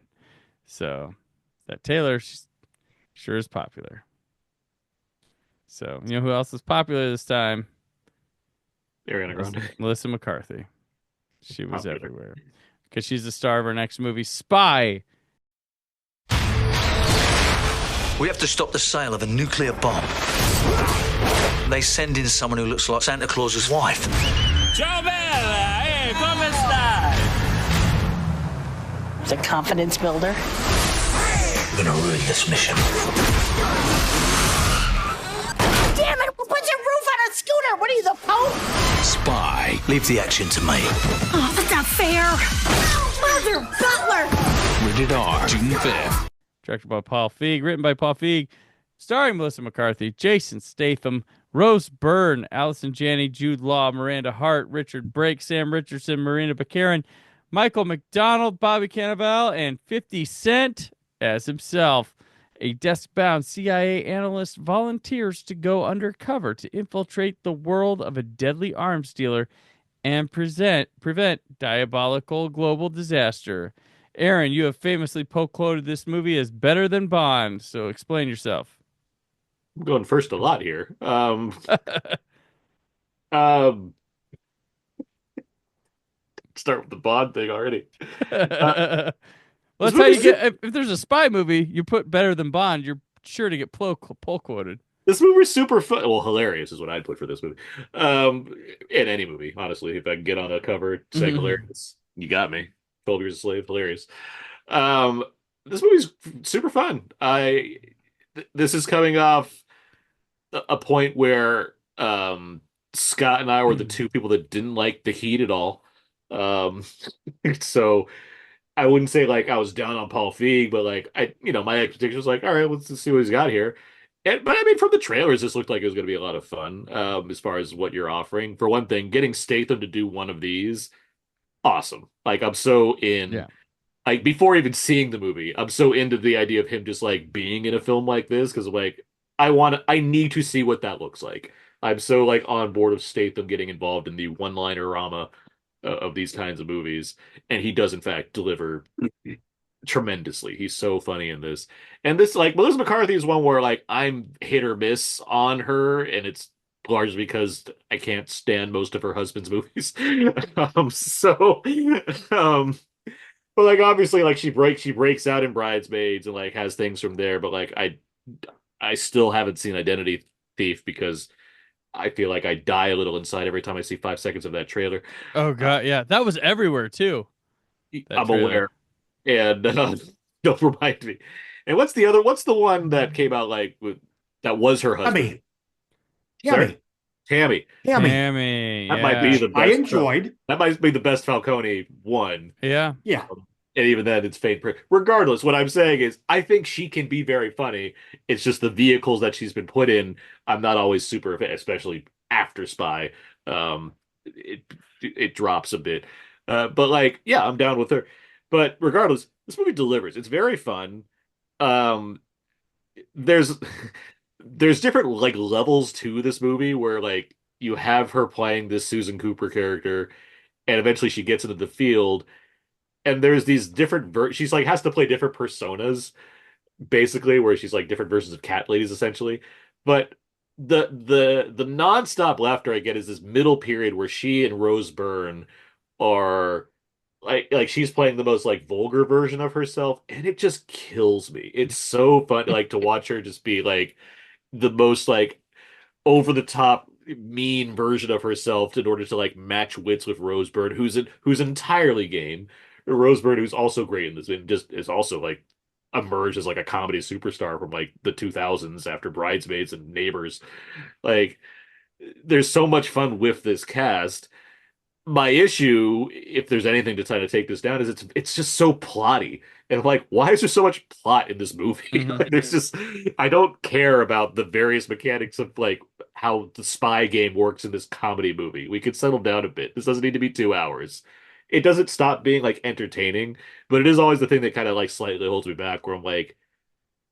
So that Taylor sure is popular. So you know who else is popular this time? Ariana Grande. Melissa McCarthy. She was everywhere because she's the star of our next movie, Spy. We have to stop the sale of a nuclear bomb. They send in someone who looks like Santa Claus's wife. Ciao bella, come stai? It's a confidence builder. We're gonna ruin this mission. Damn it! Who puts a roof on a scooter? What are you, the Pope? Spy. Leave the action to me. Oh, that's not fair. Mother Butler. Rated R. June 5th. Directed by Paul Feig, written by Paul Feig, starring Melissa McCarthy, Jason Statham, Rose Byrne, Allison Janney, Jude Law, Miranda Hart, Richard Brake, Sam Richardson, Marina Baccarin, Michael McDonald, Bobby Cannavale, and 50 Cent as himself. A desk-bound CIA analyst volunteers to go undercover to infiltrate the world of a deadly arms dealer and prevent diabolical global disaster. Aaron, you have famously quoted this movie as better than Bond, so explain yourself. I'm going first a lot here. Start with the Bond thing already. Well, that's how you get. If there's a spy movie, you put better than Bond, you're sure to get poll quoted. This movie's super fun. Well, hilarious is what I'd put for this movie. In any movie, honestly, if I can get on a cover saying hilarious, you got me. 12 Years a Slave, hilarious. This movie's super fun. This is coming off a point where Scott and I were the two people that didn't like the Heat at all. So I wouldn't say like I was down on Paul Feig, but like my expectation was like, all right, let's see what he's got here. But I mean, from the trailers, this looked like it was going to be a lot of fun. As far as what you're offering, for one thing, getting Statham to do one of these, awesome. Like I'm so in. Yeah. Like before even seeing the movie, I'm so into the idea of him just like being in a film like this because like I need to see what that looks like. I'm so like on board of Statham getting involved in the one-liner rama of these kinds of movies, and he does in fact deliver tremendously. He's so funny in this. And this, like, Melissa McCarthy is one where, like, I'm hit or miss on her, and it's largely because I can't stand most of her husband's movies. But, like, obviously, like, she breaks out in Bridesmaids and, like, has things from there, but, like, I still haven't seen Identity Thief because I feel like I die a little inside every time I see 5 seconds of that trailer. Oh, God, yeah. That was everywhere, too. I'm aware. And don't remind me. And what's the one that came out like that was her husband? Tammy. That might be the best. I enjoyed. That might be the best Falcone one. Yeah. Yeah. And even then, it's faint. Regardless, what I'm saying is, I think she can be very funny. It's just the vehicles that she's been put in. I'm not always super, especially after Spy. It drops a bit. But like, yeah, I'm down with her. But regardless, this movie delivers. It's very fun. There's different like levels to this movie where like you have her playing this Susan Cooper character, and eventually she gets into the field, and there's these different she's like has to play different personas, basically, where she's like different versions of cat ladies essentially. But the nonstop laughter I get is this middle period where she and Rose Byrne are like she's playing the most like vulgar version of herself, and it just kills me. It's so fun like to watch her just be like the most like over the top mean version of herself in order to like match wits with Rose Byrne, who's entirely game. Rose Byrne, who's also great in this, and just is also like emerged as like a comedy superstar from like the 2000s after Bridesmaids and Neighbors. Like there's so much fun with this cast. My issue, if there's anything to try to take this down, is it's just so plotty. And I'm like, why is there so much plot in this movie? Like, there's just, I don't care about the various mechanics of like how the spy game works in this comedy movie. We could settle down a bit. This doesn't need to be 2 hours. It doesn't stop being like entertaining, but it is always the thing that kind of like slightly holds me back, where I'm like,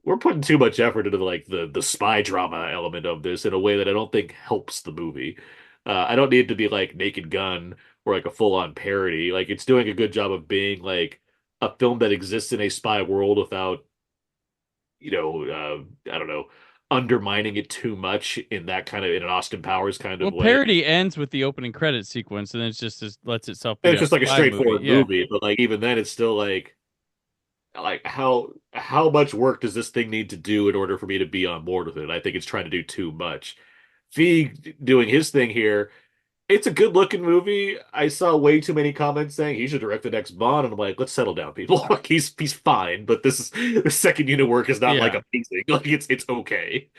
we're putting too much effort into like the spy drama element of this in a way that I don't think helps the movie. I don't need it to be like Naked Gun or like a full-on parody. Like it's doing a good job of being like a film that exists in a spy world without, I don't know, undermining it too much in that kind of in an Austin Powers kind of way. Parody ends with the opening credit sequence, and then it's just lets itself be it's just like a straightforward movie. Yeah. But like even then, it's still like how much work does this thing need to do in order for me to be on board with it? I think it's trying to do too much. Feig doing his thing here. It's a good looking movie. I saw way too many comments saying he should direct the next Bond, and I'm like, let's settle down, people. Like he's fine, but the second unit work is not like amazing. Like it's okay.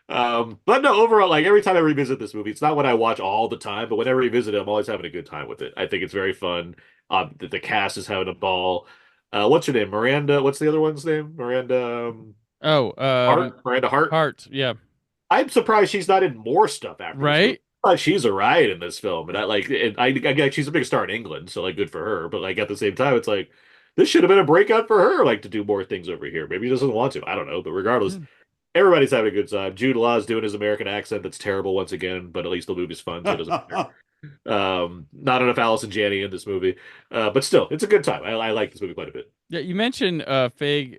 But no, overall, like every time I revisit this movie, it's not what I watch all the time, but whenever I revisit it, I'm always having a good time with it. I think it's very fun. The cast is having a ball. What's her name? Miranda. What's the other one's name? Miranda. Hart. Miranda Hart. Hart. Yeah. I'm surprised she's not in more stuff after. Right. She's a riot in this film, and I she's a big star in England, so like good for her. But like at the same time, it's like this should have been a breakout for her, like to do more things over here. Maybe he doesn't want to. I don't know. But regardless, everybody's having a good time. Jude Law's doing his American accent that's terrible once again, but at least the movie's fun, so it doesn't matter. Not enough Allison Janney in this movie, but still, it's a good time. I like this movie quite a bit. Yeah, you mentioned Feig,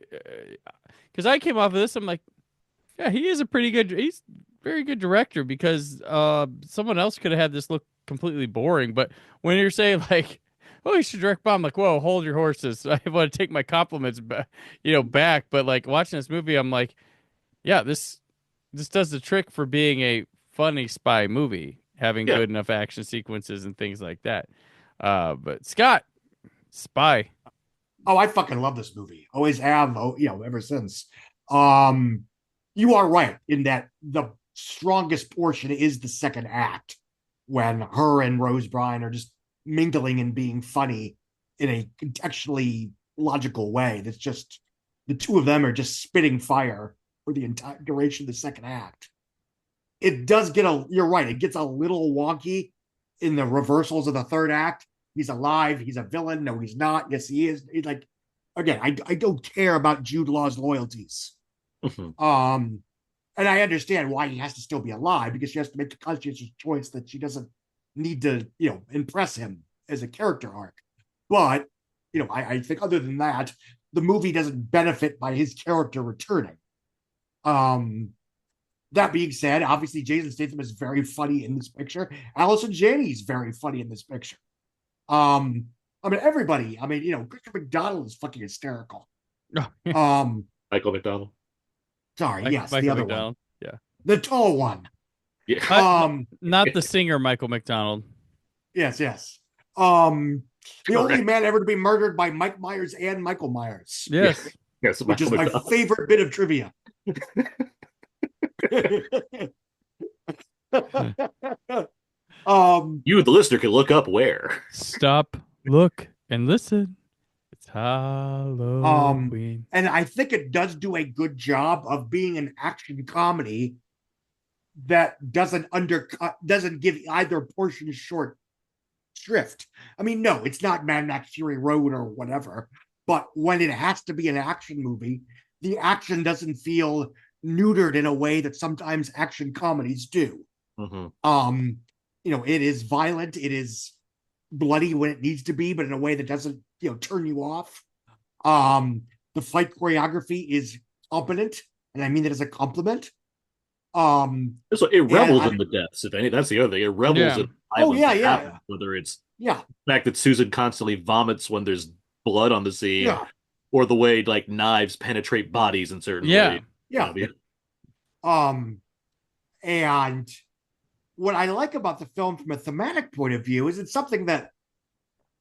because I came off of this, I'm like, yeah, he's very good director, because someone else could have had this look completely boring. But when you're saying like, oh, you should direct bomb. I'm like, whoa, hold your horses. I want to take my compliments back. But like watching this movie, I'm like, yeah, this does the trick for being a funny spy movie, having good enough action sequences and things like that. But Scott, Spy. Oh, I fucking love this movie. Always have, ever since. You are right in that the strongest portion is the second act, when her and Rose Bryan are just mingling and being funny in a contextually logical way. That's just the two of them are just spitting fire for the entire duration of the second act. It does get you're right, it gets a little wonky in the reversals of the third act. He's alive, he's a villain, no, he's not, yes, he is. He's like, again, I don't care about Jude Law's loyalties. And I understand why he has to still be alive, because she has to make the conscientious choice that she doesn't need to, impress him as a character arc. But, I think other than that, the movie doesn't benefit by his character returning. That being said, obviously Jason Statham is very funny in this picture. Allison Janney is very funny in this picture. Everybody. Christopher McDonald is fucking hysterical. Michael McDonald. Sorry, yes, Michael the other McDonald. one. Yeah. The tall one. Yeah. Not the singer Michael McDonald. Yes. The only man ever to be murdered by Mike Myers and Michael Myers. Yes. Yes, which is my favorite bit of trivia. You, the listener, can look up where. Stop, look, and listen. It's Halloween. And I think it does do a good job of being an action comedy that doesn't give either portion short shrift. No, it's not Mad Max Fury Road or whatever, but when it has to be an action movie, the action doesn't feel neutered in a way that sometimes action comedies do. It is violent, it is bloody when it needs to be, but in a way that doesn't, turn you off. The fight choreography is competent, and I mean that as a compliment. So it revels in the depths, if any. That's the other thing. It revels in violence. Whether it's the fact that Susan constantly vomits when there's blood on the scene, or the way like knives penetrate bodies in certain ways. And what I like about the film from a thematic point of view is it's something that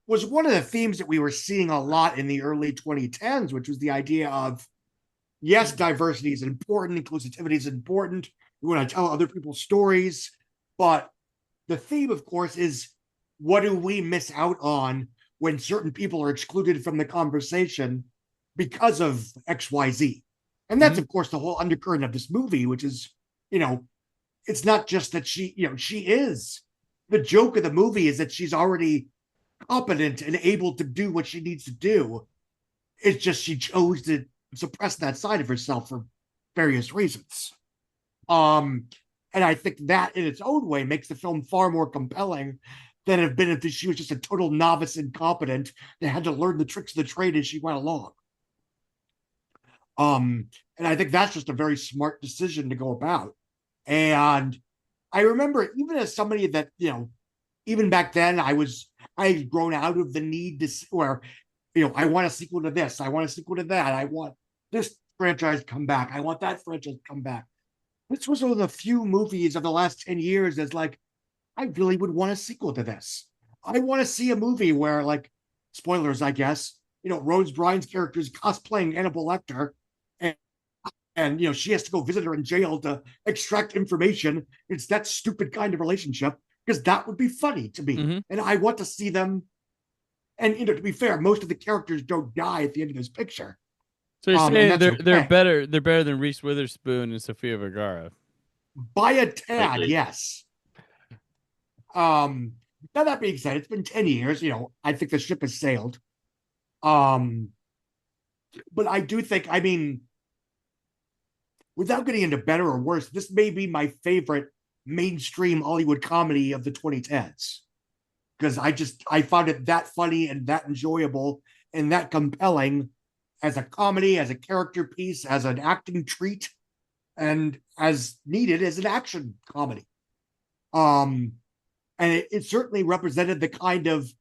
was one of the themes that we were seeing a lot in the early 2010s, which was the idea of, yes, diversity is important, inclusivity is important, we want to tell other people's stories, but the theme, of course, is what do we miss out on when certain people are excluded from the conversation because of XYZ? And that's, of course, the whole undercurrent of this movie, which is, it's not just that she is. The joke of the movie is that she's already competent and able to do what she needs to do. It's just she chose to suppress that side of herself for various reasons. And I think that in its own way makes the film far more compelling than it have been if she was just a total novice incompetent that had to learn the tricks of the trade as she went along. And I think that's just a very smart decision to go about. And I remember, even as somebody that, even back then I had grown out of the need to, where, I want a sequel to this, I want a sequel to that, I want this franchise to come back, I want that franchise to come back. This was one of the few movies of the last 10 years that's like, I really would want a sequel to this. I want to see a movie where, like, spoilers, I guess, Rose Bryan's character is cosplaying Hannibal Lecter, and she has to go visit her in jail to extract information. It's that stupid kind of relationship, because that would be funny to me. And I want to see them. And to be fair, most of the characters don't die at the end of this picture. So you're saying they're better than Reese Witherspoon and Sofia Vergara? By a tad, yes. Now that being said, it's been 10 years. I think the ship has sailed. But I do think, without getting into better or worse, this may be my favorite mainstream Hollywood comedy of the 2010s. Because I found it that funny and that enjoyable and that compelling as a comedy, as a character piece, as an acting treat, and as needed as an action comedy. And it certainly represented the kind of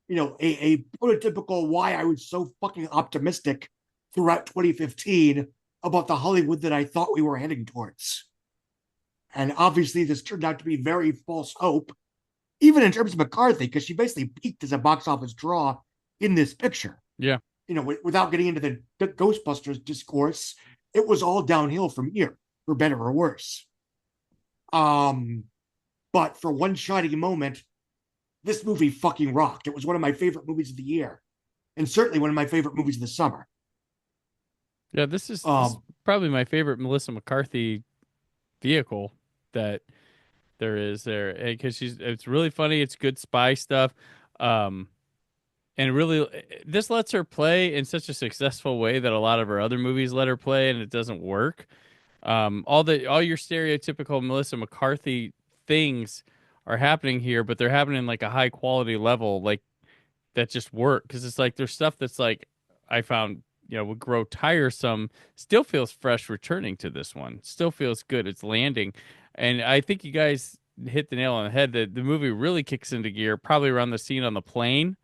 a prototypical why I was so fucking optimistic throughout 2015 about the Hollywood that I thought we were heading towards. And obviously this turned out to be very false hope, even in terms of McCarthy, because she basically peaked as a box office draw in this picture. Yeah. Without getting into the Ghostbusters discourse, it was all downhill from here, for better or worse. But for one shining moment, this movie fucking rocked. It was one of my favorite movies of the year, and certainly one of my favorite movies of the summer. Yeah, this is probably my favorite Melissa McCarthy vehicle that there is there, because it's really funny. It's good spy stuff, and really this lets her play in such a successful way that a lot of her other movies let her play, and it doesn't work. All your stereotypical Melissa McCarthy things are happening here, but they're happening like a high quality level, like that just work, because it's like there's stuff that's like I found would grow tiresome, still feels fresh returning to this one, still feels good, it's landing. And I think you guys hit the nail on the head that the movie really kicks into gear probably around the scene on the plane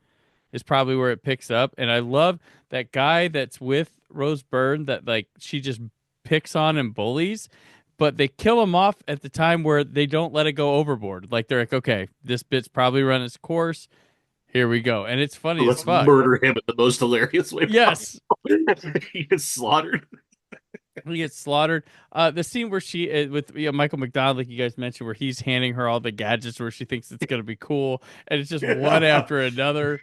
is probably where it picks up. And I love that guy that's with Rose Byrne that like she just picks on and bullies, but they kill him off at the time where they don't let it go overboard. Like they're like, okay, this bit's probably run its course. Here we go. And it's funny Let's as fuck. murder him in the most hilarious way Yes. possible. He gets slaughtered. He gets slaughtered. The scene where she with Michael McDonald, like you guys mentioned, where he's handing her all the gadgets where she thinks it's going to be cool, and it's just one after another.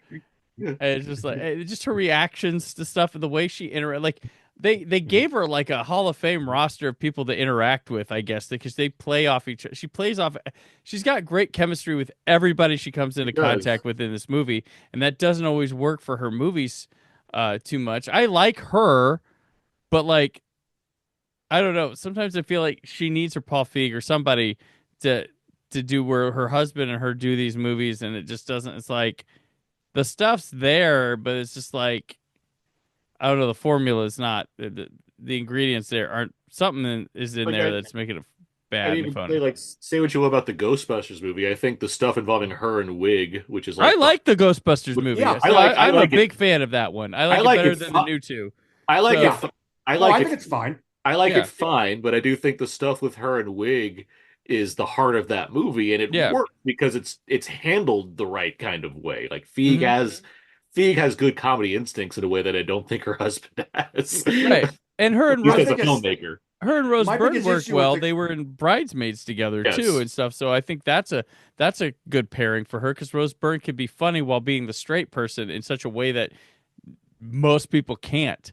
And it's just like just her reactions to stuff and the way she interacts. Like they gave her like a Hall of Fame roster of people to interact with, I guess, because they play off each other. She plays off. She's got great chemistry with everybody she comes into contact with in this movie, and that doesn't always work for her movies too much. I like her, but like I don't know. Sometimes I feel like she needs her Paul Feig or somebody to do where her husband and her do these movies, and it just doesn't. It's like the stuff's there, but it's just like I don't know. The formula is not the ingredients there aren't something is in there that's making it bad and funny. Say what you will about the Ghostbusters movie. I think the stuff involving her and Wig, which is like I like the Ghostbusters movie. Yeah, so I'm a big fan of that one. I like it better than the new two. I like it. I think it's fine. I like it fine, but I do think the stuff with her and Wig is the heart of that movie, and it works because it's handled the right kind of way. Like Feig has good comedy instincts in a way that I don't think her husband has. Right, and her and Rose, as a filmmaker, her and Rose Byrne worked well. They were in Bridesmaids together too and stuff. So I think that's a good pairing for her because Rose Byrne can be funny while being the straight person in such a way that most people can't.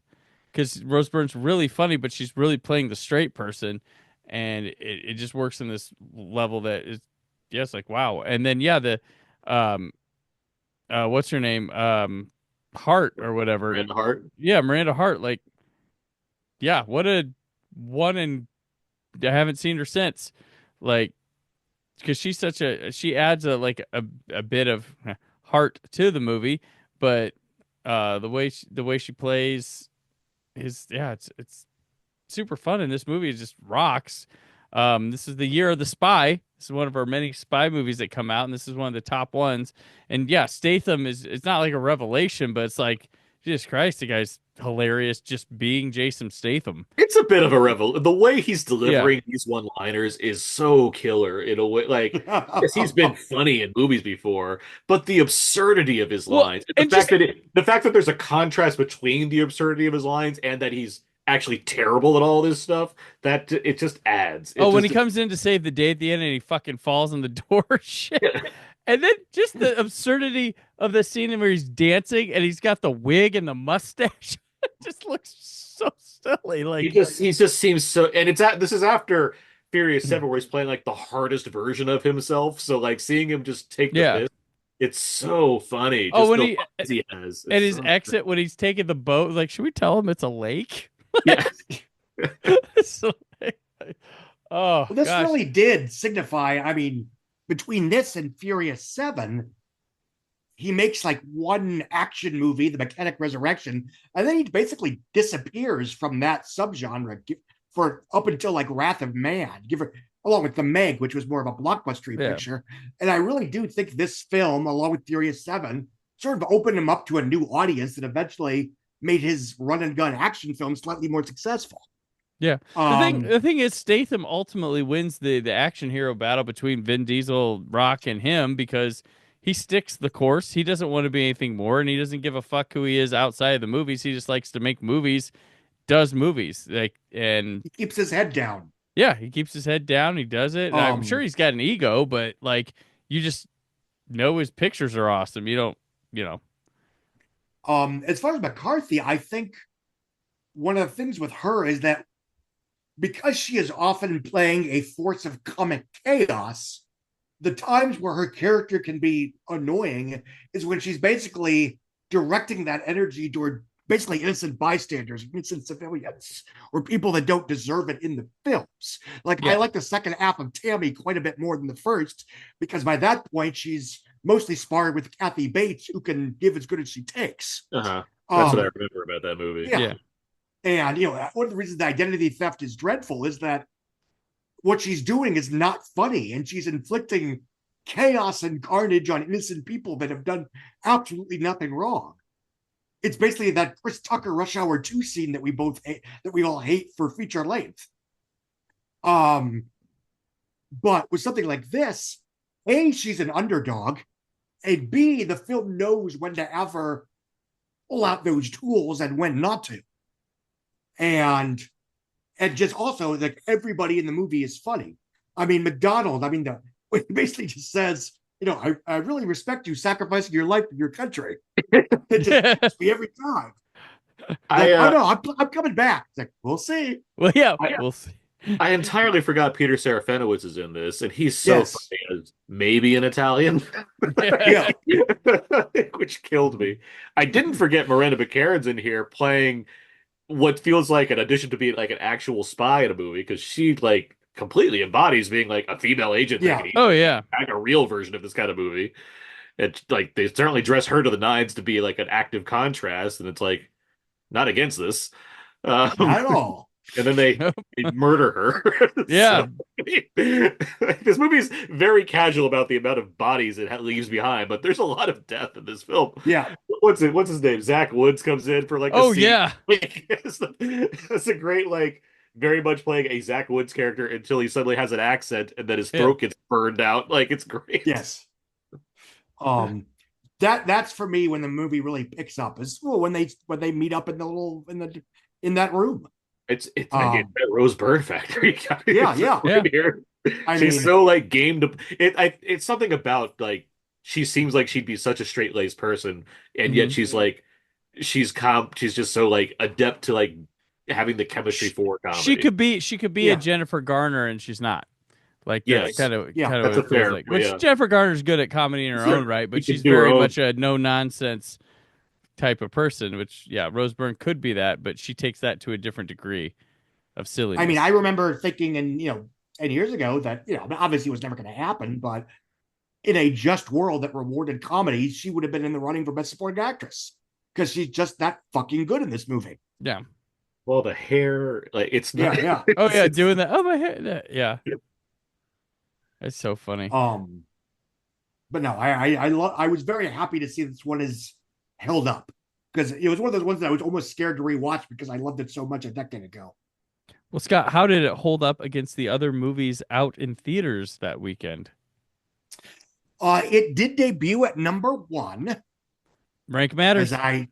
Because Rose Byrne's really funny, but she's really playing the straight person, and it just works in this level that is, it's like wow. And then the what's her name, Hart or whatever, Miranda Hart. Yeah, Miranda Hart. Like, yeah, what a one, and I haven't seen her since. Like, because she's she adds a bit of heart to the movie, but the way she plays. It's super fun, and this movie just rocks. This is the year of the spy. This is one of our many spy movies that come out, and this is one of the top ones. And Statham it's not like a revelation, but it's like Jesus Christ, the guy's hilarious just being Jason Statham. It's a bit of a revel. The way he's delivering these one-liners is so killer in a way. Like, yes, he's been funny in movies before, but the absurdity of his lines, the fact that there's a contrast between the absurdity of his lines and that he's actually terrible at all this stuff, that it just adds. When he comes in to save the day at the end and he fucking falls on the door, shit. Yeah. And then just the absurdity of the scene where he's dancing and he's got the wig and the mustache. It just looks so silly. Like he just seems so. And this is after Furious 7, where he's playing like the hardest version of himself. So like seeing him just take the piss, it's so funny. Just when he has and his exit when he's taking the boat, like, should we tell him it's a lake? Yeah. This really did signify. I mean, between this and Furious 7, he makes like one action movie, The Mechanic Resurrection, and then he basically disappears from that subgenre for up until like Wrath of Man, along with The Meg, which was more of a blockbuster picture. And I really do think this film, along with Furious 7, sort of opened him up to a new audience that eventually made his run and gun action film slightly more successful. Yeah. The thing is, Statham ultimately wins the action hero battle between Vin Diesel, Rock, and him because he sticks the course. He doesn't want to be anything more, and he doesn't give a fuck who he is outside of the movies. He just likes to make movies, does movies, and he keeps his head down. Yeah, he keeps his head down. He does it. I'm sure he's got an ego, but you just know his pictures are awesome. You don't, As far as McCarthy, I think one of the things with her is that because she is often playing a force of comic chaos, the times where her character can be annoying is when she's basically directing that energy toward basically innocent bystanders, innocent civilians, or people that don't deserve it in the films. I like the second half of Tammy quite a bit more than the first, because by that point, she's mostly sparred with Kathy Bates, who can give as good as she takes. That's what I remember about that movie. Yeah. And, one of the reasons the identity theft is dreadful is that what she's doing is not funny, and she's inflicting chaos and carnage on innocent people that have done absolutely nothing wrong. It's basically that Chris Tucker Rush Hour 2 scene that we both hate, that we all hate for feature length. But with something like this, A, she's an underdog, and B, the film knows when to ever pull out those tools and when not to. And just also, everybody in the movie is funny. I mean, McDonald, he basically just says, I really respect you sacrificing your life for your country. It just hits me every time. I'm coming back. It's we'll see. Well, yeah, we'll see. I entirely forgot Peter Serafinowicz is in this, and he's so funny as maybe an Italian. Yeah. Which killed me. I didn't forget Miranda Baccarin's in here playing what feels like an audition to be an actual spy in a movie, because she completely embodies being a female agent. Yeah. Oh yeah. A real version of this kind of movie. It's they certainly dress her to the nines to be an active contrast, and it's not against this. Not at all. And then they murder her. Yeah. This movie's very casual about the amount of bodies it leaves behind, but there's a lot of death in this film. Yeah. What's his name? Zach Woods comes in for a scene. Yeah. It's a great very much playing a Zach Woods character until he suddenly has an accent and then his throat gets burned out. It's great. Yes. That's for me when the movie really picks up is when they meet up in in that room. It's that Rose Byrne factory. Yeah. Here. She's so game to it's something about she seems like she'd be such a straight-laced person, and yet she's she's just so adept to having the chemistry for comedy. She could be a Jennifer Garner, and she's not. Yes. Kind of that's a fair. Which Jennifer Garner's good at comedy in her own right, but she's very much a no nonsense type of person. Which Rose Byrne could be that, but she takes that to a different degree of silliness. I mean, I remember thinking, 10 years ago that obviously it was never going to happen, but in a just world that rewarded comedy, she would have been in the running for Best Supporting Actress because she's just that fucking good in this movie. Yeah. Well, the hair, it's not. Yeah. Oh yeah, doing that. Oh my hair. Yeah. It's so funny. But no, I was very happy to see this one is held up, because it was one of those ones that I was almost scared to rewatch because I loved it so much a decade ago. Well, Scott, how did it hold up against the other movies out in theaters that weekend? It did debut at number 1. Rank matters. I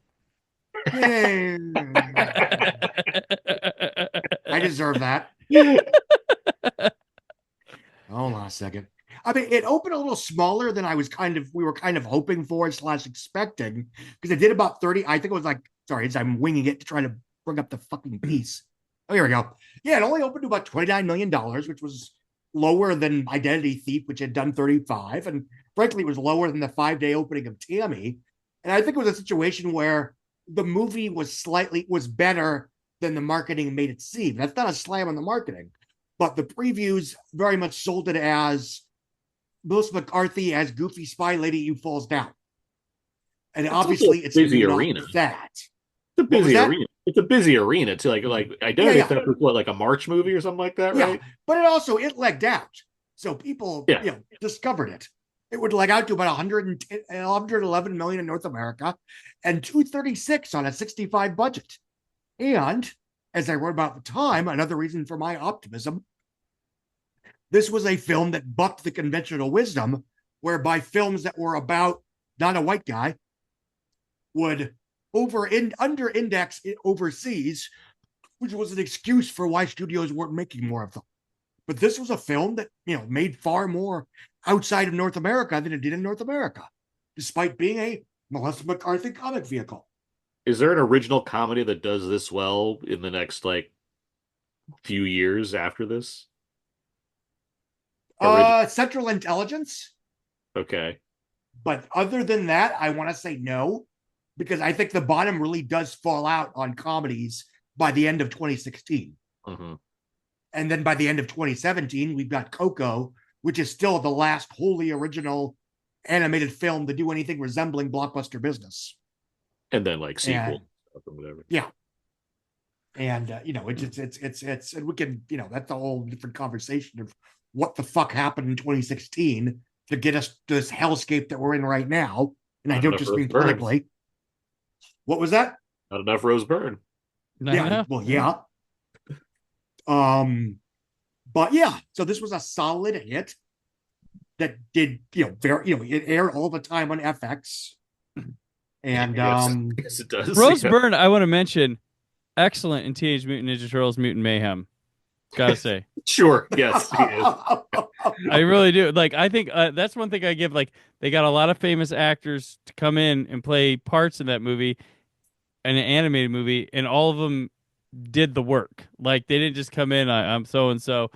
deserve that. Hold on a second. I mean, it opened a little smaller than we were kind of hoping for / expecting, because it did about 30. I think it was sorry, as I'm winging it to try to bring up the fucking piece. Oh, here we go. Yeah, it only opened to about $29 million, which was lower than Identity Thief, which had done 35. And frankly, it was lower than the 5-day opening of Tammy. And I think it was a situation where the movie was better than the marketing made it seem. That's not a slam on the marketing, but the previews very much sold it as Melissa McCarthy as goofy spy lady who falls down. And obviously it's a busy arena. That. It's a busy arena. It's a busy arena too. Identity Theft was what, a March movie or something like that, right? But it legged out. So people discovered it. It would leg out to about 111 million in North America and 236 on a 65 budget. And as I wrote about at the time, another reason for my optimism, this was a film that bucked the conventional wisdom, whereby films that were about not a white guy would under index overseas, which was an excuse for why studios weren't making more of them. But this was a film that, made far more outside of North America than it did in North America, despite being a Melissa McCarthy comic vehicle. Is there an original comedy that does this well in the next few years after this? Central Intelligence. Okay. But other than that, I want to say no, because I think the bottom really does fall out on comedies by the end of 2016. Mm-hmm. And then by the end of 2017, we've got Coco, which is still the last wholly original animated film to do anything resembling blockbuster business. And then sequel or whatever. Yeah. And it's and we can, that's a whole different conversation of what the fuck happened in 2016 to get us to this hellscape that we're in right now. And I don't just mean politically. What was that? Not enough Rose Byrne. Yeah. Well, yeah. But yeah, so this was a solid hit that did, it aired all the time on FX. And yes, it does. Rose Byrne, I want to mention, excellent in Teenage Mutant Ninja Turtles Mutant Mayhem. Gotta say. Sure, yes, he is. I really do. I think that's one thing I give. They got a lot of famous actors to come in and play parts in that movie, an animated movie, and all of them did the work. They didn't just come in, I'm so and so.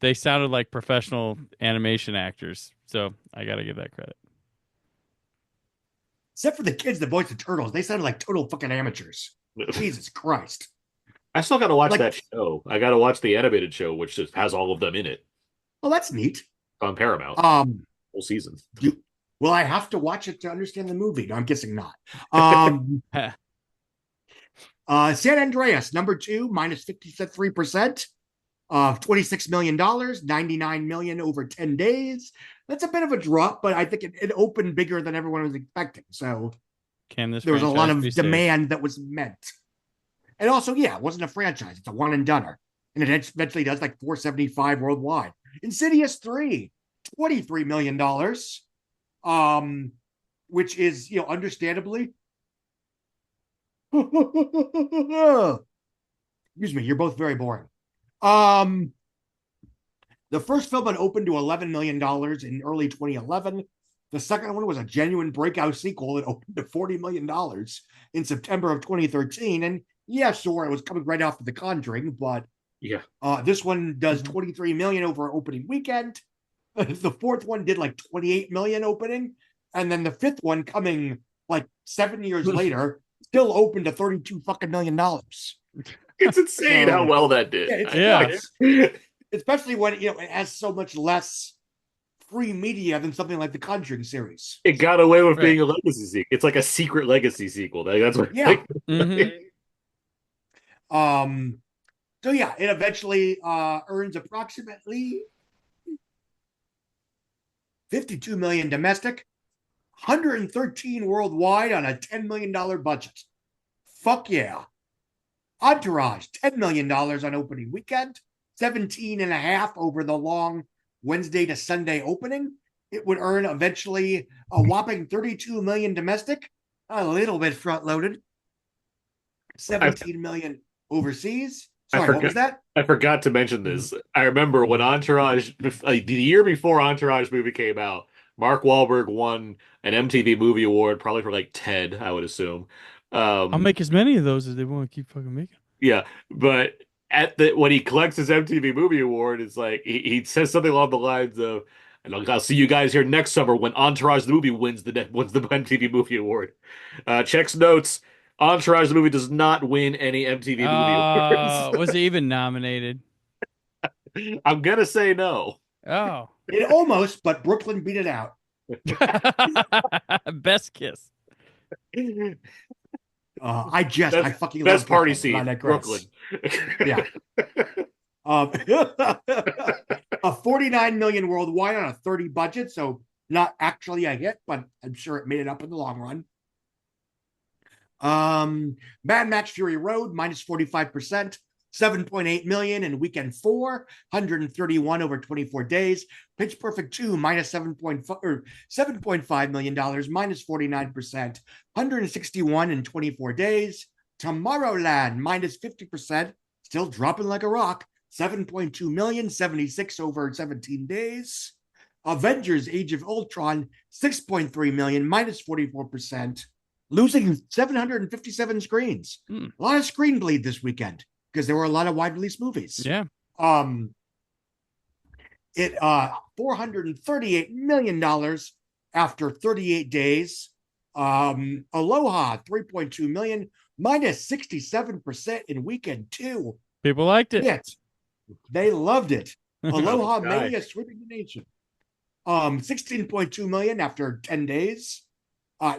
They sounded like professional animation actors. So I gotta give that credit. Except for the kids that voiced the turtles, they sounded like total fucking amateurs. Jesus Christ. I still got to watch that show. I got to watch the animated show, which just has all of them in it. Oh, that's neat. On Paramount. Whole season. Will I have to watch it to understand the movie? No, I'm guessing not. San Andreas, number 2, minus 53%. $26 million, $99 million over 10 days. That's a bit of a drop, but I think it opened bigger than everyone was expecting. So there was a lot of demand that was met. And also, it wasn't a franchise. It's a one and doneer. And it eventually does 475 worldwide. Insidious 3, $23 million. Which is, understandably. Excuse me, you're both very boring. The first film had opened to $11 million in early 2011. The second one was a genuine breakout sequel that opened to $40 million in September of 2013. And sure, it was coming right after The Conjuring, but this one does $23 million over opening weekend. The fourth one did 28 million opening, and then the fifth one coming 7 years later still opened to $32 fucking million. It's insane how well that did. Especially when it has so much less free media than something like the Conjuring series. It got away with being a legacy sequel. It's like a secret legacy sequel. That's what. So it eventually earns approximately 52 million domestic, 113 worldwide on a $10 million budget. Fuck yeah. Entourage, $10 million on opening weekend, 17.5 over the long Wednesday to Sunday opening. It would earn eventually a whopping 32 million domestic, a little bit front loaded, 17 million overseas. Sorry, what was that? I forgot to mention this. I remember when Entourage, the year before Entourage movie came out, Mark Wahlberg won an MTV Movie Award, probably for Ted, I would assume. I'll make as many of those as they want to keep fucking making. Yeah, but when he collects his MTV Movie Award, it's he says something along the lines of, "And I'll see you guys here next summer when Entourage the movie wins the MTV Movie Award." Checks notes. Entourage the movie does not win any MTV Movie Awards. Was it even nominated? I'm gonna say no. Oh, it almost, but Brooklyn beat it out. Best kiss. I fucking best love party Brooklyn. scene, Brooklyn. Yeah. A 49 million worldwide on a 30 budget, so Not actually a hit, but I'm sure it made it up in the long run. Mad Max Fury Road, minus 45%. 7.8 million in weekend 4, 131 over 24 days. Pitch Perfect 2, minus $7.5 million, minus 49%, 161 in 24 days. Tomorrowland, minus 50%, still dropping like a rock, 7.2 million, 76 over 17 days. Avengers Age of Ultron, 6.3 million, minus 44%, losing 757 screens. A lot of screen bleed this weekend, because there were a lot of wide release movies. Yeah. It $438 million after 38 days. Aloha, 3.2 million, minus 67% in weekend 2. People liked it. Yes, they loved it. Aloha Mania sweeping the nation. 16.2 million after 10 days.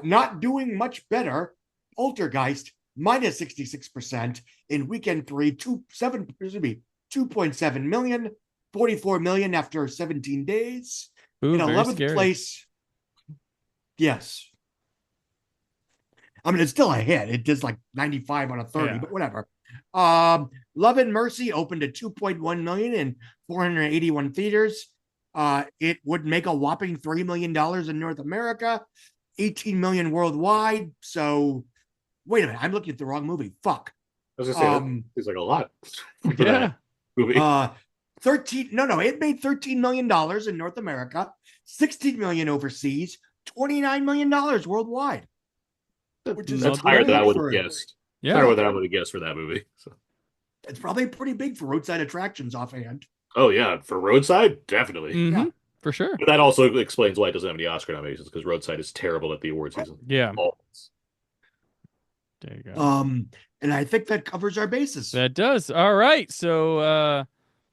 Not doing much better. Poltergeist, minus 66% in weekend 3, 2.7 million, 44 million after 17 days. Ooh, in 11th place. Yes. I mean, it's still a hit. It does like 95 on a 30, but whatever. Love and Mercy opened at 2.1 million in 481 theaters. It would make a whopping $3 million in North America, 18 million worldwide. So wait a minute, I'm looking at the wrong movie. Fuck. I was gonna say it's like a lot. Yeah. Movie. It made $13 million in North America, 16 million overseas, $29 million worldwide. Which is That's higher than I would have for guessed. Yeah. Higher than I would have guessed for that movie. So. It's probably pretty big for roadside attractions offhand. Oh yeah, for Roadside, definitely. Mm-hmm. For sure. But that also explains why it doesn't have any Oscar nominations, because Roadside is terrible at the award season. Yeah. Always. There you go. And I think that covers our bases. That does. All right. So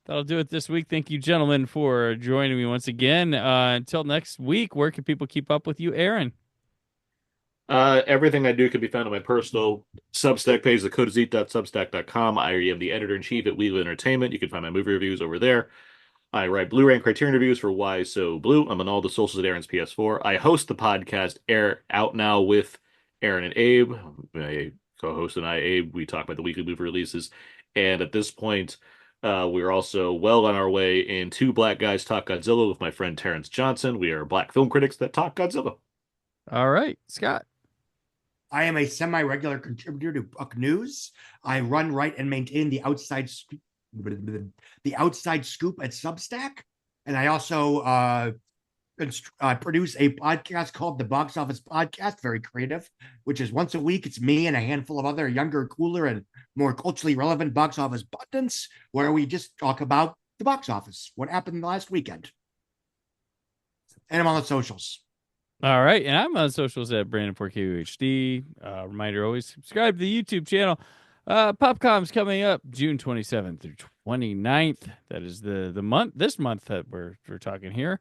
that'll do it this week. Thank you, gentlemen, for joining me once again. Until next week, where can people keep up with you, Aaron? Everything I do can be found on my personal Substack page, thecodezit.substack.com. I am the editor-in-chief at Wheel Entertainment. You can find my movie reviews over there. I write Blu-ray and Criterion reviews for Why So Blue. I'm on all the socials at Aaron's PS4. I host the podcast Air Out Now with Aaron and Abe. My co-host and I, Abe, we talk about the weekly movie releases. And at this point, we're also well on our way into Black Guys Talk Godzilla with my friend Terrence Johnson. We are black film critics that talk Godzilla. All right, Scott. I am a semi-regular contributor to Buck News. I run, write, and maintain the Outside Scoop at Substack. And I also produce a podcast called The Box Office Podcast, very creative, which is once a week. It's me and a handful of other younger, cooler, and more culturally relevant box office pundits, where we just talk about the box office, what happened last weekend. And I'm on the socials. All right, and I'm on socials at Brandon4KUHD. Reminder, always subscribe to the YouTube channel. Popcom's coming up June 27th through 29th. That is the month, this month that we're talking here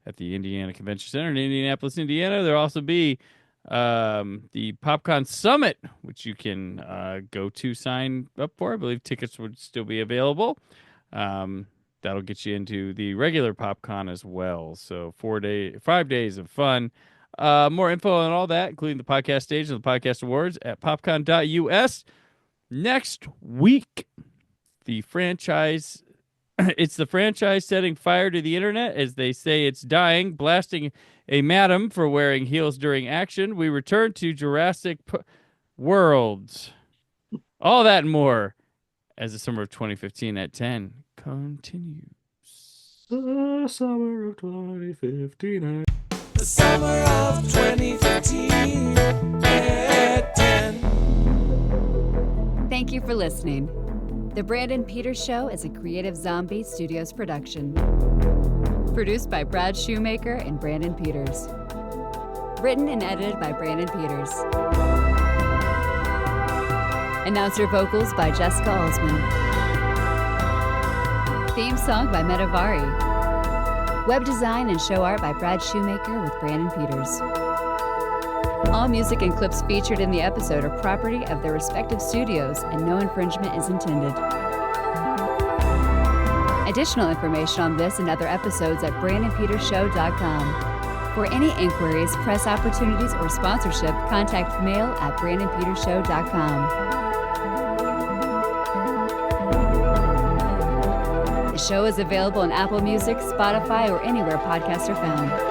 at the Indiana Convention Center in Indianapolis, Indiana. There'll also be the PopCon Summit, which you can go to sign up for. I believe tickets would still be available. That'll get you into the regular PopCon as well. So 5 days of fun. More info on all that, including the podcast stage and the podcast awards at popcon.us. Next week, it's the franchise setting fire to the internet as they say it's dying, blasting a madam for wearing heels during action. We return to Jurassic World. All that and more as the summer of 2015 at 10 continues. The summer of 2015. The summer of 2015 at 10. Thank you for listening. The Brandon Peters Show is a Creative Zombie Studios production. Produced by Brad Shoemaker and Brandon Peters. Written and edited by Brandon Peters. Announcer vocals by Jessica Alsman. Theme song by Metavari. Web design and show art by Brad Shoemaker with Brandon Peters. All music and clips featured in the episode are property of their respective studios and no infringement is intended. Additional information on this and other episodes at BrandonPetersShow.com. For any inquiries, press opportunities, or sponsorship, contact mail@brandonpetershow.com. The show is available on Apple Music, Spotify, or anywhere podcasts are found.